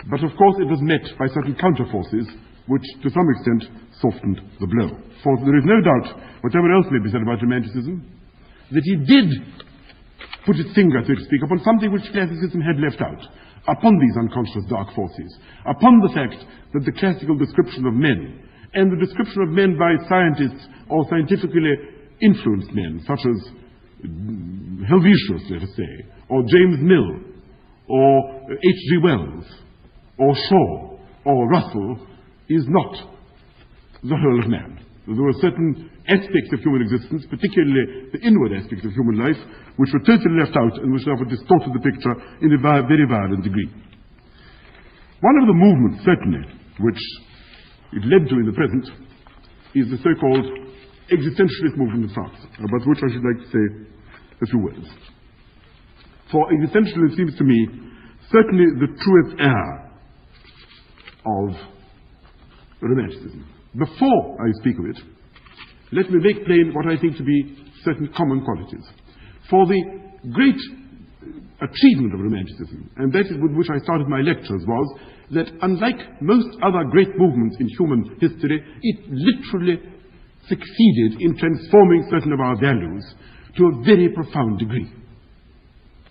but of course it was met by certain counter-forces which, to some extent, softened the blow. For there is no doubt, whatever else may be said about Romanticism, that it did put its finger, so to speak, upon something which Classicism had left out, upon these unconscious dark forces, upon the fact that the classical description of men, and the description of men by scientists or scientifically influenced men, such as Helvetius, let us say, or James Mill, or H.G. Wells, or Shaw, or Russell, is not the whole of man. There were certain aspects of human existence, particularly the inward aspects of human life, which were totally left out and which therefore distorted the picture in a very violent degree. One of the movements, certainly, which it led to in the present, is the so-called existentialist movement in France, about which I should like to say a few words. For existentialism seems to me certainly the truest heir of Romanticism. Before I speak of it, let me make plain what I think to be certain common qualities. For the great achievement of Romanticism, and that is with which I started my lectures, was that unlike most other great movements in human history, it literally succeeded in transforming certain of our values to a very profound degree.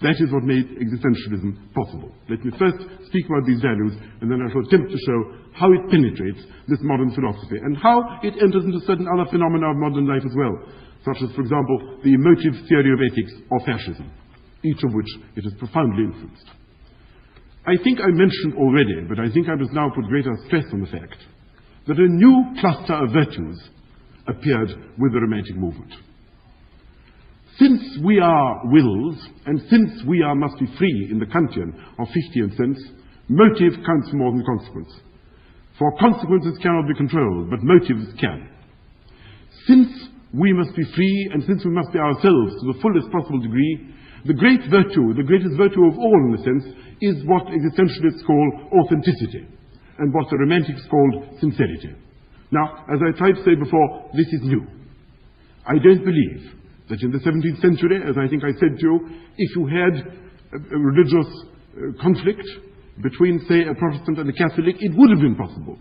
That is what made existentialism possible. Let me first speak about these values, and then I shall attempt to show how it penetrates this modern philosophy, and how it enters into certain other phenomena of modern life as well, such as, for example, the emotive theory of ethics or fascism, each of which it has profoundly influenced. I think I mentioned already, but I think I must now put greater stress on the fact that a new cluster of virtues appeared with the Romantic movement. Since we are wills, and since we must be free in the Kantian or Fichtean sense, motive counts more than consequence. For consequences cannot be controlled, but motives can. Since we must be free, and since we must be ourselves to the fullest possible degree, the great virtue, the greatest virtue of all in a sense, is what existentialists call authenticity, and what the Romantics called sincerity. Now, as I tried to say before, this is new. I don't believe that in the 17th century, as I think I said to you, if you had a religious conflict between, say, a Protestant and a Catholic, it would have been possible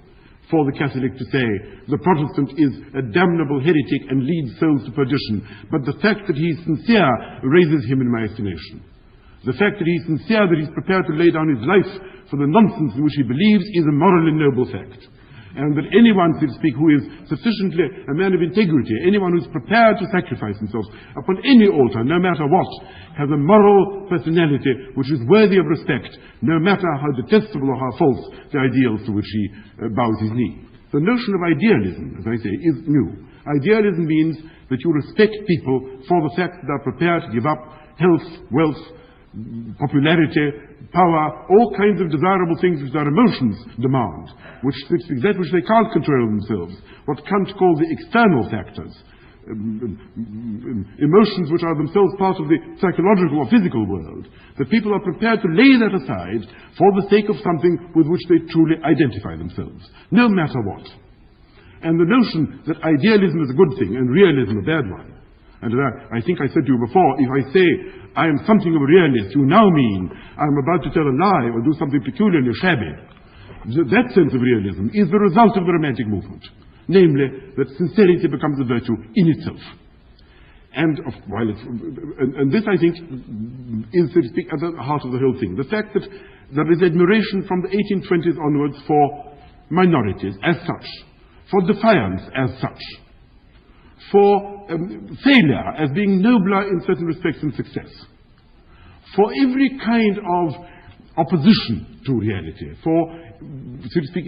for the Catholic to say the Protestant is a damnable heretic and leads souls to perdition, but the fact that he is sincere raises him in my estimation. The fact that he is sincere, that he is prepared to lay down his life for the nonsense in which he believes, is a morally noble fact. And that anyone, so to speak, who is sufficiently a man of integrity, anyone who is prepared to sacrifice himself upon any altar, no matter what, has a moral personality which is worthy of respect, no matter how detestable or how false the ideals to which he bows his knee. The notion of idealism, as I say, is new. Idealism means that you respect people for the fact that they are prepared to give up health, wealth, popularity, power, all kinds of desirable things which their emotions demand, that which they can't control themselves, what Kant calls the external factors, emotions which are themselves part of the psychological or physical world, that people are prepared to lay that aside for the sake of something with which they truly identify themselves, no matter what. And the notion that idealism is a good thing and realism a bad one. And I think I said to you before, if I say I am something of a realist, you now mean I am about to tell a lie or do something peculiarly shabby. That sense of realism is the result of the Romantic movement, namely that sincerity becomes a virtue in itself. And this, I think, is, so to speak, at the heart of the whole thing. The fact that there is admiration from the 1820s onwards for minorities as such, for defiance as such, for failure as being nobler in certain respects than success, for every kind of opposition to reality, for, so to speak,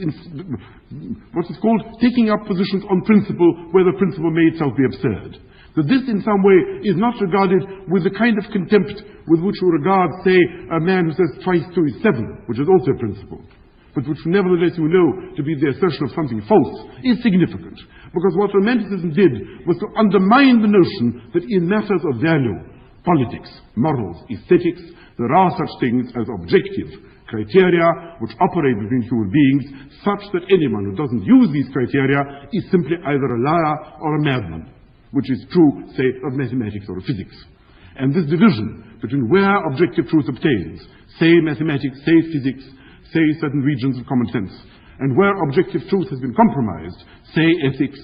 what is called taking up positions on principle where the principle may itself be absurd. That this in some way is not regarded with the kind of contempt with which we regard, say, a man who says twice 2 is 7, which is also a principle, but which nevertheless you know to be the assertion of something false, is significant. Because what Romanticism did was to undermine the notion that in matters of value, politics, morals, aesthetics, there are such things as objective criteria which operate between human beings, such that anyone who doesn't use these criteria is simply either a liar or a madman, which is true, say, of mathematics or of physics. And this division between where objective truth obtains, say mathematics, say physics, say certain regions of common sense, and where objective truth has been compromised, say ethics,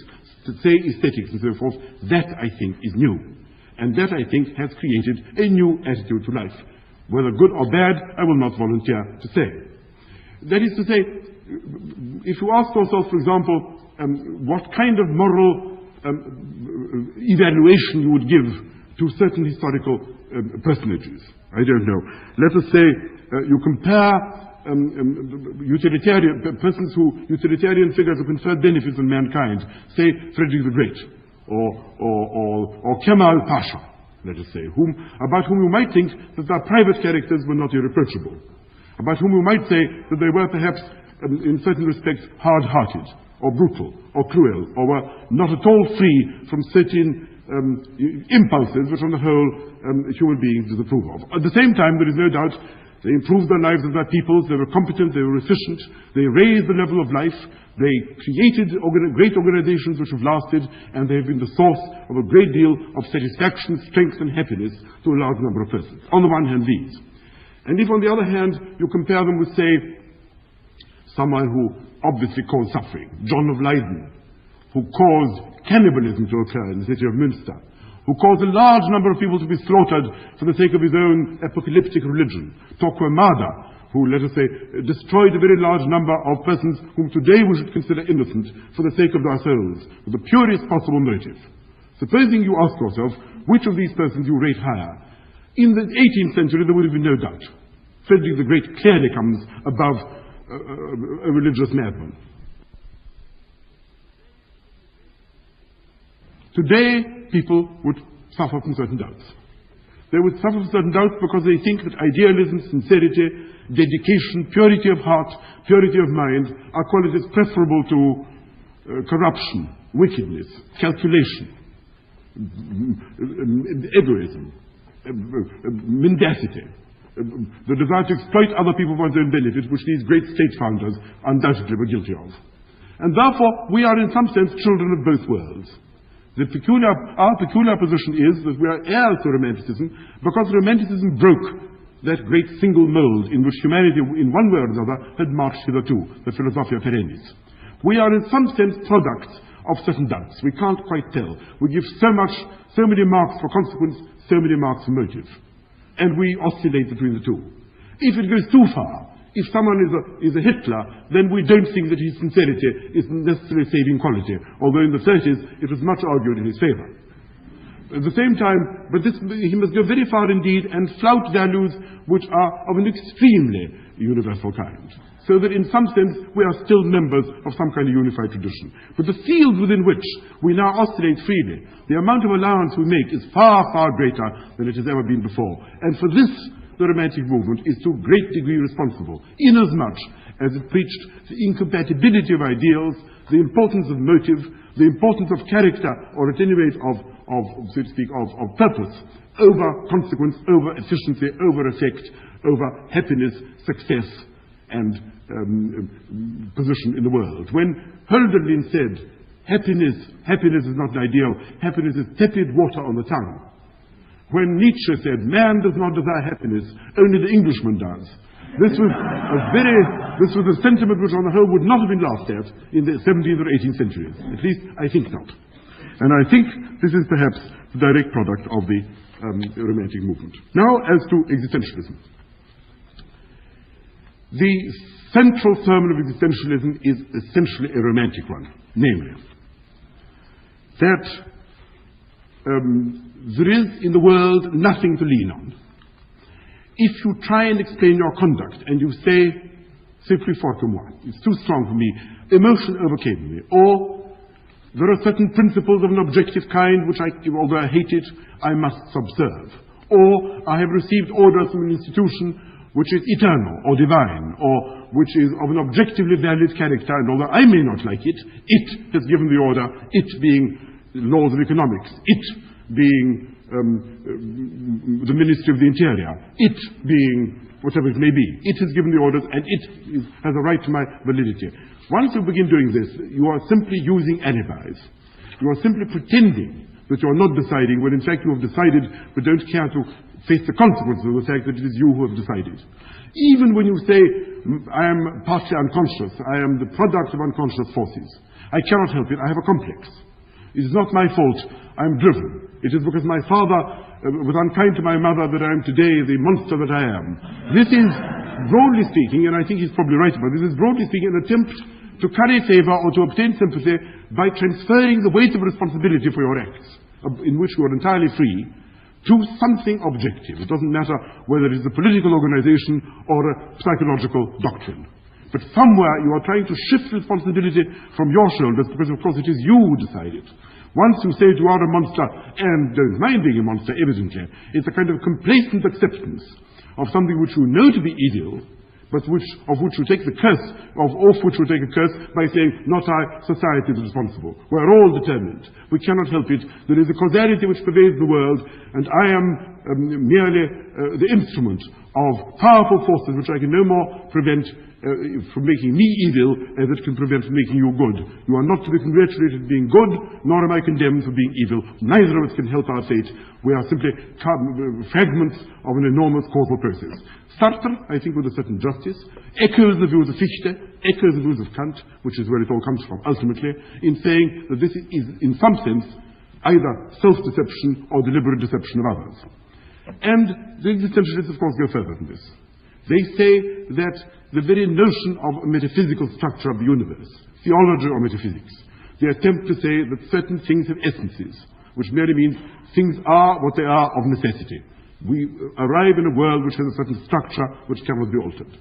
say aesthetics and so forth, that I think is new. And that I think has created a new attitude to life. Whether good or bad, I will not volunteer to say. That is to say, if you ask yourself, for example, what kind of moral evaluation you would give to certain historical personages, I don't know. Let us say you compare utilitarian figures who conferred benefits on mankind, say Frederick the Great, or Kemal Pasha, let us say, about whom you might think that their private characters were not irreproachable, about whom you might say that they were perhaps, in certain respects, hard-hearted, or brutal, or cruel, or were not at all free from certain impulses which on the whole human beings disapprove of. At the same time, there is no doubt they improved the lives of their peoples, they were competent, they were efficient, they raised the level of life, they created great organizations which have lasted, and they have been the source of a great deal of satisfaction, strength and happiness to a large number of persons. On the one hand, these. And if on the other hand you compare them with, say, someone who obviously caused suffering, John of Leyden, who caused cannibalism to occur in the city of Münster, who caused a large number of people to be slaughtered for the sake of his own apocalyptic religion, Torquemada, who, let us say, destroyed a very large number of persons whom today we should consider innocent for the sake of their souls, with the purest possible motive. Supposing you ask yourself which of these persons you rate higher, in the 18th century there would have been no doubt. Frederick the Great clearly comes above a religious madman. Today, people would suffer from certain doubts. They would suffer from certain doubts because they think that idealism, sincerity, dedication, purity of heart, purity of mind are qualities preferable to corruption, wickedness, calculation, egoism, mendacity, the desire to exploit other people for one's own benefit, which these great state founders undoubtedly were guilty of. And therefore, we are in some sense children of both worlds. Our peculiar position is that we are heirs to Romanticism because Romanticism broke that great single mold in which humanity, in one way or another, had marched hitherto, the Philosophia Perennis. We are in some sense products of certain doubts. We can't quite tell. We give so many marks for consequence, so many marks for motive. And we oscillate between the two. If it goes too far, if someone is a Hitler, then we don't think that his sincerity is necessarily a saving quality, although in the 30s it was much argued in his favor. At the same time, he must go very far indeed and flout values which are of an extremely universal kind, so that in some sense we are still members of some kind of unified tradition. But the field within which we now oscillate freely, the amount of allowance we make is far, far greater than it has ever been before. And for this, the Romantic movement is to a great degree responsible, inasmuch as it preached the incompatibility of ideals, the importance of motive, the importance of character, or at any rate so to speak, of purpose, over consequence, over efficiency, over effect, over happiness, success, and position in the world. When Hölderlin said, happiness is not an ideal, happiness is tepid water on the tongue. When Nietzsche said, man does not desire happiness, only the Englishman does. This was a sentiment which on the whole would not have been laughed at in the 17th or 18th centuries. At least I think not. And I think this is perhaps the direct product of the Romantic movement. Now, as to existentialism. The central sermon of existentialism is essentially a romantic one, namely, that there is in the world nothing to lean on. If you try and explain your conduct and you say, c'est plus fort que moi, it's too strong for me, emotion overcame me, or there are certain principles of an objective kind which although I hate it, I must subserve, or I have received orders from an institution which is eternal or divine, or which is of an objectively valid character, and although I may not like it, it has given the order, it being laws of economics, it being the Ministry of the Interior, it being whatever it may be. It has given the orders and it has a right to my validity. Once you begin doing this, you are simply using alibis. You are simply pretending that you are not deciding when in fact you have decided but don't care to face the consequences of the fact that it is you who have decided. Even when you say, I am partly unconscious, I am the product of unconscious forces, I cannot help it, I have a complex. It is not my fault, I am driven. It is because my father was unkind to my mother that I am today the monster that I am. This is, broadly speaking, and I think he's probably right about this, is broadly speaking an attempt to curry favor or to obtain sympathy by transferring the weight of responsibility for your acts, in which you are entirely free, to something objective. It doesn't matter whether it is a political organization or a psychological doctrine. But somewhere you are trying to shift responsibility from your shoulders because, of course, it is you who decide it. Once you say you are a monster and don't mind being a monster, evidently, it's a kind of complacent acceptance of something which you know to be evil, but of which you take the curse, off which you take a curse by saying, not I, society is responsible. We're all determined. We cannot help it. There is a causality which pervades the world, and I am merely the instrument of powerful forces which I can no more prevent from making me evil as it can prevent from making you good. You are not to be congratulated for being good, nor am I condemned for being evil. Neither of us can help our fate. We are simply fragments of an enormous causal process. Sartre, I think with a certain justice, echoes the views of Fichte, echoes the views of Kant, which is where it all comes from ultimately, in saying that this is in some sense either self-deception or deliberate deception of others. And the existentialists, of course, go further than this. They say that the very notion of a metaphysical structure of the universe, theology or metaphysics, they attempt to say that certain things have essences, which merely means things are what they are of necessity. We arrive in a world which has a certain structure which cannot be altered.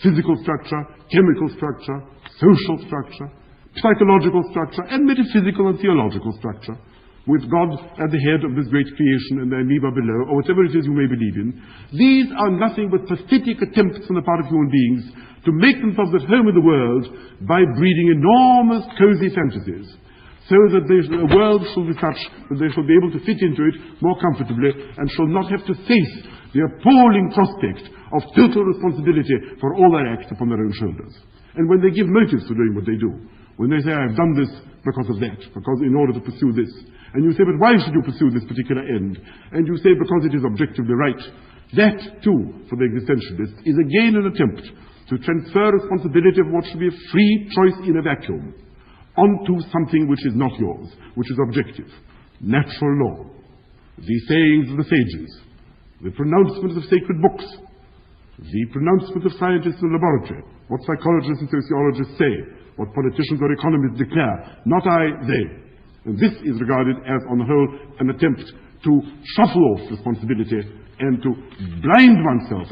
Physical structure, chemical structure, social structure, psychological structure, and metaphysical and theological structure, with God at the head of this great creation and the amoeba below, or whatever it is you may believe in. These are nothing but pathetic attempts on the part of human beings to make themselves at home in the world by breeding enormous cozy fantasies, so that the world shall be such that they shall be able to fit into it more comfortably and shall not have to face the appalling prospect of total responsibility for all their acts upon their own shoulders. And when they give motives for doing what they do, when they say, I have done this because of that, because in order to pursue this, and you say, but why should you pursue this particular end? And you say, because it is objectively right. That, too, for the existentialist, is again an attempt to transfer responsibility of what should be a free choice in a vacuum onto something which is not yours, which is objective. Natural law, the sayings of the sages, the pronouncements of sacred books, the pronouncements of scientists in the laboratory, what psychologists and sociologists say, what politicians or economists declare, not I, they. And this is regarded as, on the whole, an attempt to shuffle off responsibility and to blind oneself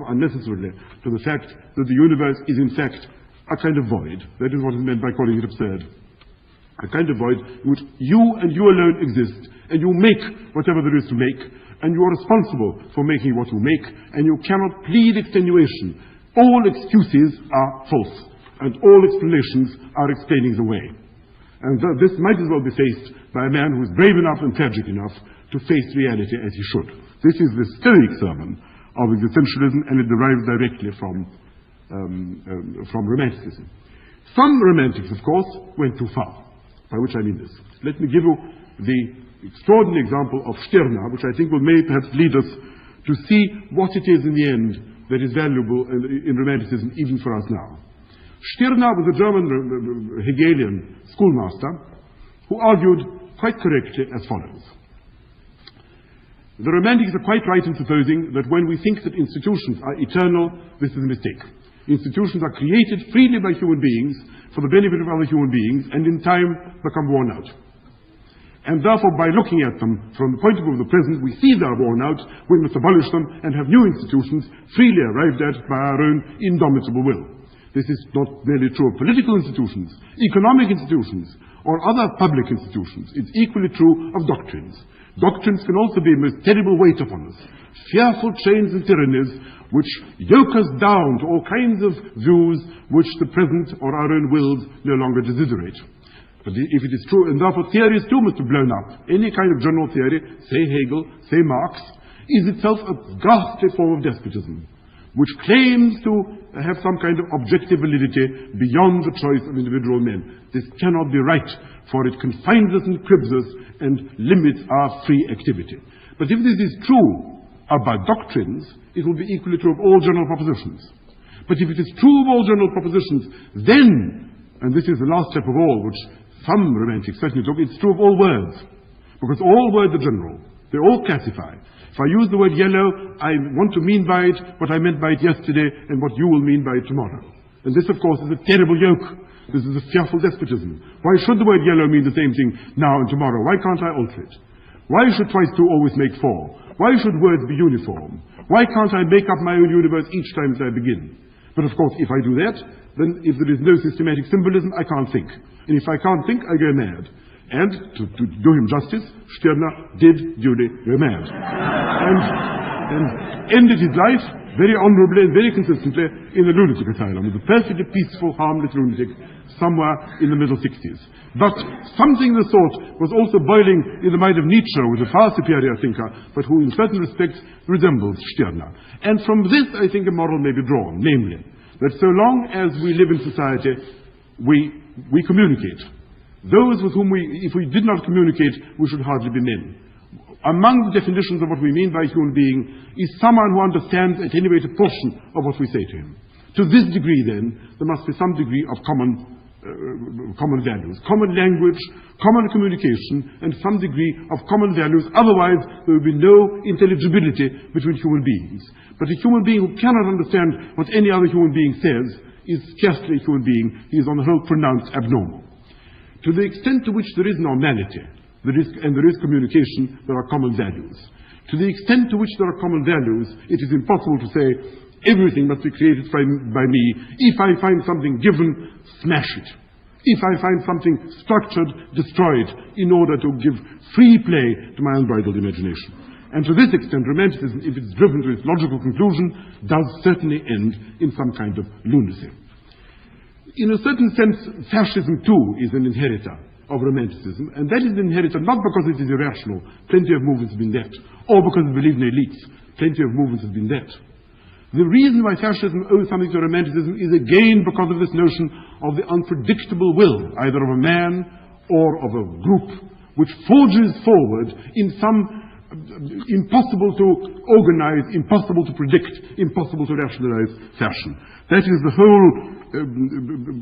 unnecessarily to the fact that the universe is in fact a kind of void. That is what is meant by calling it absurd. A kind of void in which you and you alone exist, and you make whatever there is to make, and you are responsible for making what you make, and you cannot plead extenuation. All excuses are false, and all explanations are explaining the way. And this might as well be faced by a man who is brave enough and tragic enough to face reality as he should. This is the Stoic sermon of existentialism, and it derives directly from Romanticism. Some Romantics, of course, went too far, by which I mean this. Let me give you the extraordinary example of Stirner, which I think will perhaps lead us to see what it is in the end that is valuable in Romanticism, even for us now. Stirner was a German Hegelian schoolmaster who argued quite correctly as follows. The Romantics are quite right in supposing that when we think that institutions are eternal, this is a mistake. Institutions are created freely by human beings for the benefit of other human beings, and in time become worn out. And therefore, by looking at them from the point of view of the present, we see they are worn out, we must abolish them and have new institutions freely arrived at by our own indomitable will. This is not merely true of political institutions, economic institutions, or other public institutions. It's equally true of doctrines. Doctrines can also be a most terrible weight upon us, fearful chains and tyrannies which yoke us down to all kinds of views which the present or our own wills no longer desiderate. But if it is true, and therefore theories too must be blown up. Any kind of general theory, say Hegel, say Marx, is itself a ghastly form of despotism, which claims to have some kind of objective validity beyond the choice of individual men. This cannot be right, for it confines us and cribs us and limits our free activity. But if this is true about doctrines, it will be equally true of all general propositions. But if it is true of all general propositions, then, and this is the last step of all, which some Romantics certainly took, it's true of all words. Because all words are general. They all classify. If I use the word yellow, I want to mean by it what I meant by it yesterday and what you will mean by it tomorrow. And this, of course, is a terrible yoke. This is a fearful despotism. Why should the word yellow mean the same thing now and tomorrow? Why can't I alter it? Why should twice two always make four? Why should words be uniform? Why can't I make up my own universe each time as I begin? But of course, if I do that, then if there is no systematic symbolism, I can't think. And if I can't think, I go mad. And, to do him justice, Stirner did duly go mad. And ended his life very honorably and very consistently in a lunatic asylum, as a perfectly peaceful, harmless lunatic somewhere in the middle 60s. But something of the sort was also boiling in the mind of Nietzsche, who was a far superior thinker, but who in certain respects resembles Stirner. And from this, I think, a moral may be drawn, namely, that so long as we live in society, we communicate. Those with whom if we did not communicate, we should hardly be men. Among the definitions of what we mean by human being is someone who understands at any rate a portion of what we say to him. To this degree, then, there must be some degree of common values, common language, common communication, and some degree of common values. Otherwise, there will be no intelligibility between human beings. But a human being who cannot understand what any other human being says is scarcely a human being. He is on the whole pronounced abnormal. To the extent to which there is normality, and there is communication, there are common values. To the extent to which there are common values, it is impossible to say everything must be created by me. If I find something given, smash it. If I find something structured, destroy it, in order to give free play to my unbridled imagination. And to this extent, Romanticism, if it's driven to its logical conclusion, does certainly end in some kind of lunacy. In a certain sense, fascism too is an inheritor of Romanticism, and that is an inheritor not because it is irrational, plenty of movements have been that, or because it believes in elites, plenty of movements have been that. The reason why fascism owes something to Romanticism is again because of this notion of the unpredictable will, either of a man or of a group, which forges forward in some impossible to organize, impossible to predict, impossible to rationalize fashion. That is the whole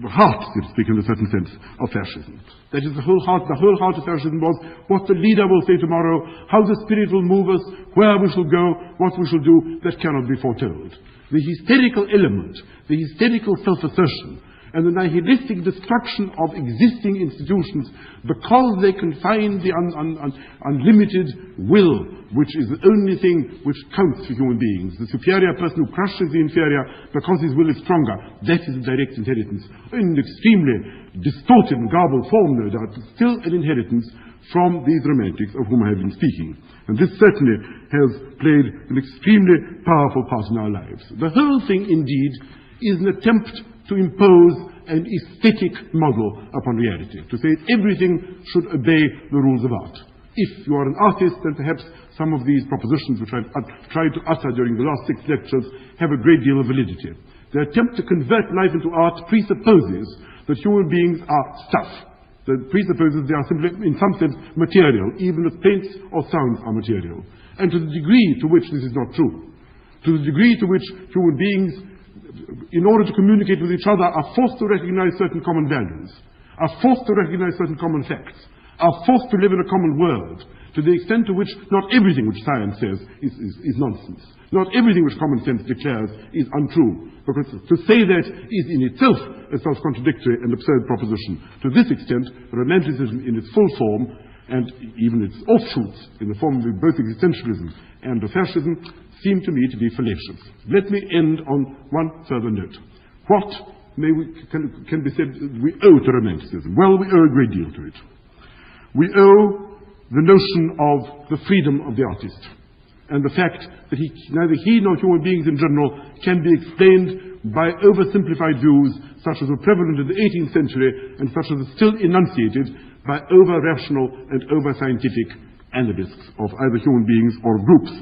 heart, so to speak, in a certain sense, of fascism. That is the whole heart. The whole heart of fascism was what the leader will say tomorrow, how the spirit will move us, where we shall go, what we shall do. That cannot be foretold. The hysterical element, the hysterical self-assertion, and the nihilistic destruction of existing institutions because they confine the unlimited will, which is the only thing which counts for human beings. The superior person who crushes the inferior because his will is stronger, that is a direct inheritance. In an extremely distorted and garbled form, no doubt, but still an inheritance from these romantics of whom I have been speaking. And this certainly has played an extremely powerful part in our lives. The whole thing, indeed, is an attempt to impose an aesthetic model upon reality, to say everything should obey the rules of art. If you are an artist, then perhaps some of these propositions which I've tried to utter during the last 6 lectures have a great deal of validity. The attempt to convert life into art presupposes that human beings are stuff. That presupposes they are simply, in some sense, material, even as paints or sounds are material. And to the degree to which this is not true, to the degree to which human beings, in order to communicate with each other, are forced to recognize certain common values, are forced to recognize certain common facts, are forced to live in a common world, to the extent to which not everything which science says is nonsense. Not everything which common sense declares is untrue, because to say that is in itself a self-contradictory and absurd proposition. To this extent, Romanticism in its full form, and even its offshoots in the form of both existentialism and of fascism, seem to me to be fallacious. Let me end on one further note. What can be said we owe to Romanticism? Well, we owe a great deal to it. We owe the notion of the freedom of the artist, and the fact that neither he nor human beings in general can be explained by oversimplified views such as were prevalent in the 18th century and such as are still enunciated by over-rational and over-scientific analysts of either human beings or groups.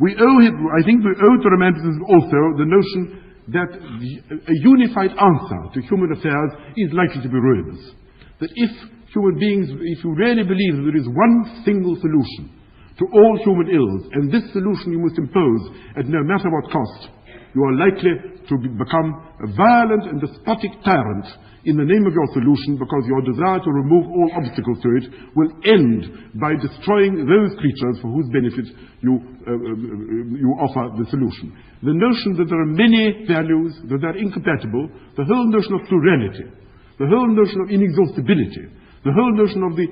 I think we owe to Romanticism also the notion that a unified answer to human affairs is likely to be ruinous. That if human beings, if you really believe that there is one single solution to all human ills, and this solution you must impose at no matter what cost, you are likely to become a violent and despotic tyrant in the name of your solution, because your desire to remove all obstacles to it will end by destroying those creatures for whose benefit you offer the solution. The notion that there are many values, that they are incompatible, the whole notion of plurality, the whole notion of inexhaustibility, the whole notion of the,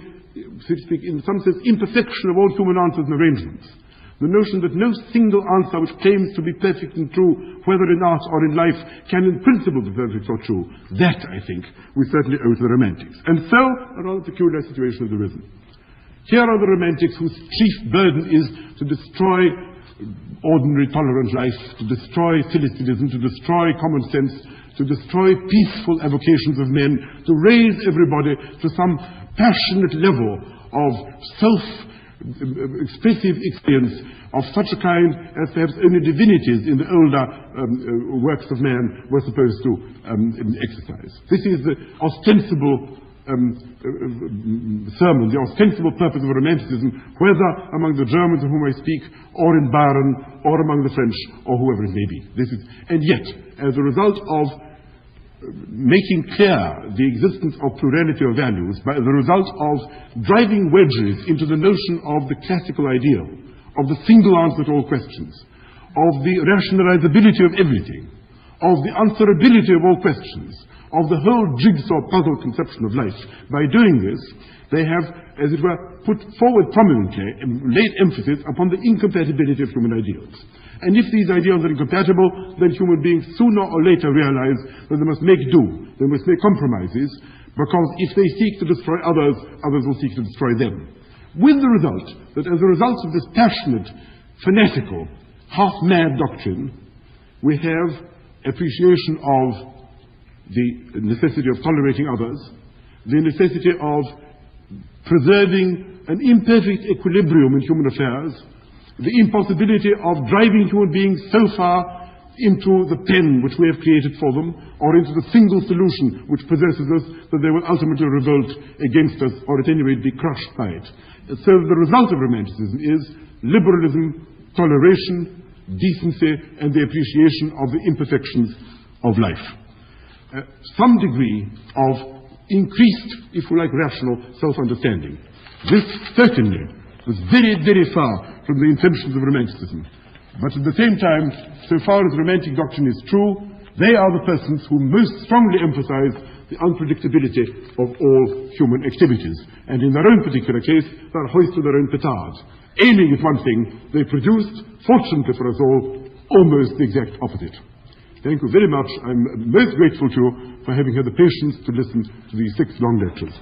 so to speak, in some sense, imperfection of all human answers and arrangements, the notion that no single answer which claims to be perfect and true, whether in art or in life, can in principle be perfect or true, that, I think, we certainly owe to the Romantics. And so, a rather peculiar situation has arisen. Here are the Romantics whose chief burden is to destroy ordinary tolerant life, to destroy philistinism, to destroy common sense, to destroy peaceful avocations of men, to raise everybody to some passionate level of self-expressive experience of such a kind as perhaps only divinities in the older works of man were supposed to exercise. This is the ostensible sermon, the ostensible purpose of Romanticism, whether among the Germans of whom I speak, or in Bayern, or among the French, or whoever it may be. And yet, as a result of making clear the existence of plurality of values, by the result of driving wedges into the notion of the classical ideal, of the single answer to all questions, of the rationalizability of everything, of the answerability of all questions, of the whole jigsaw puzzle conception of life. By doing this, they have, as it were, put forward prominently and laid emphasis upon the incompatibility of human ideals. And if these ideals are incompatible, then human beings sooner or later realize that they must make do, they must make compromises, because if they seek to destroy others, others will seek to destroy them. With the result that as a result of this passionate, fanatical, half-mad doctrine, we have appreciation of the necessity of tolerating others, the necessity of preserving an imperfect equilibrium in human affairs, the impossibility of driving human beings so far into the pen which we have created for them, or into the single solution which possesses us, that they will ultimately revolt against us, or at any rate be crushed by it. So the result of Romanticism is liberalism, toleration, decency, and the appreciation of the imperfections of life. Some degree of increased, if you like, rational self-understanding. This certainly was very, very far from the intentions of Romanticism. But at the same time, so far as Romantic doctrine is true, they are the persons who most strongly emphasize the unpredictability of all human activities. And in their own particular case, they are hoisted their own petard. Aiming at one thing, they produced, fortunately for us all, almost the exact opposite. Thank you very much. I'm most grateful to you for having had the patience to listen to these 6 long lectures.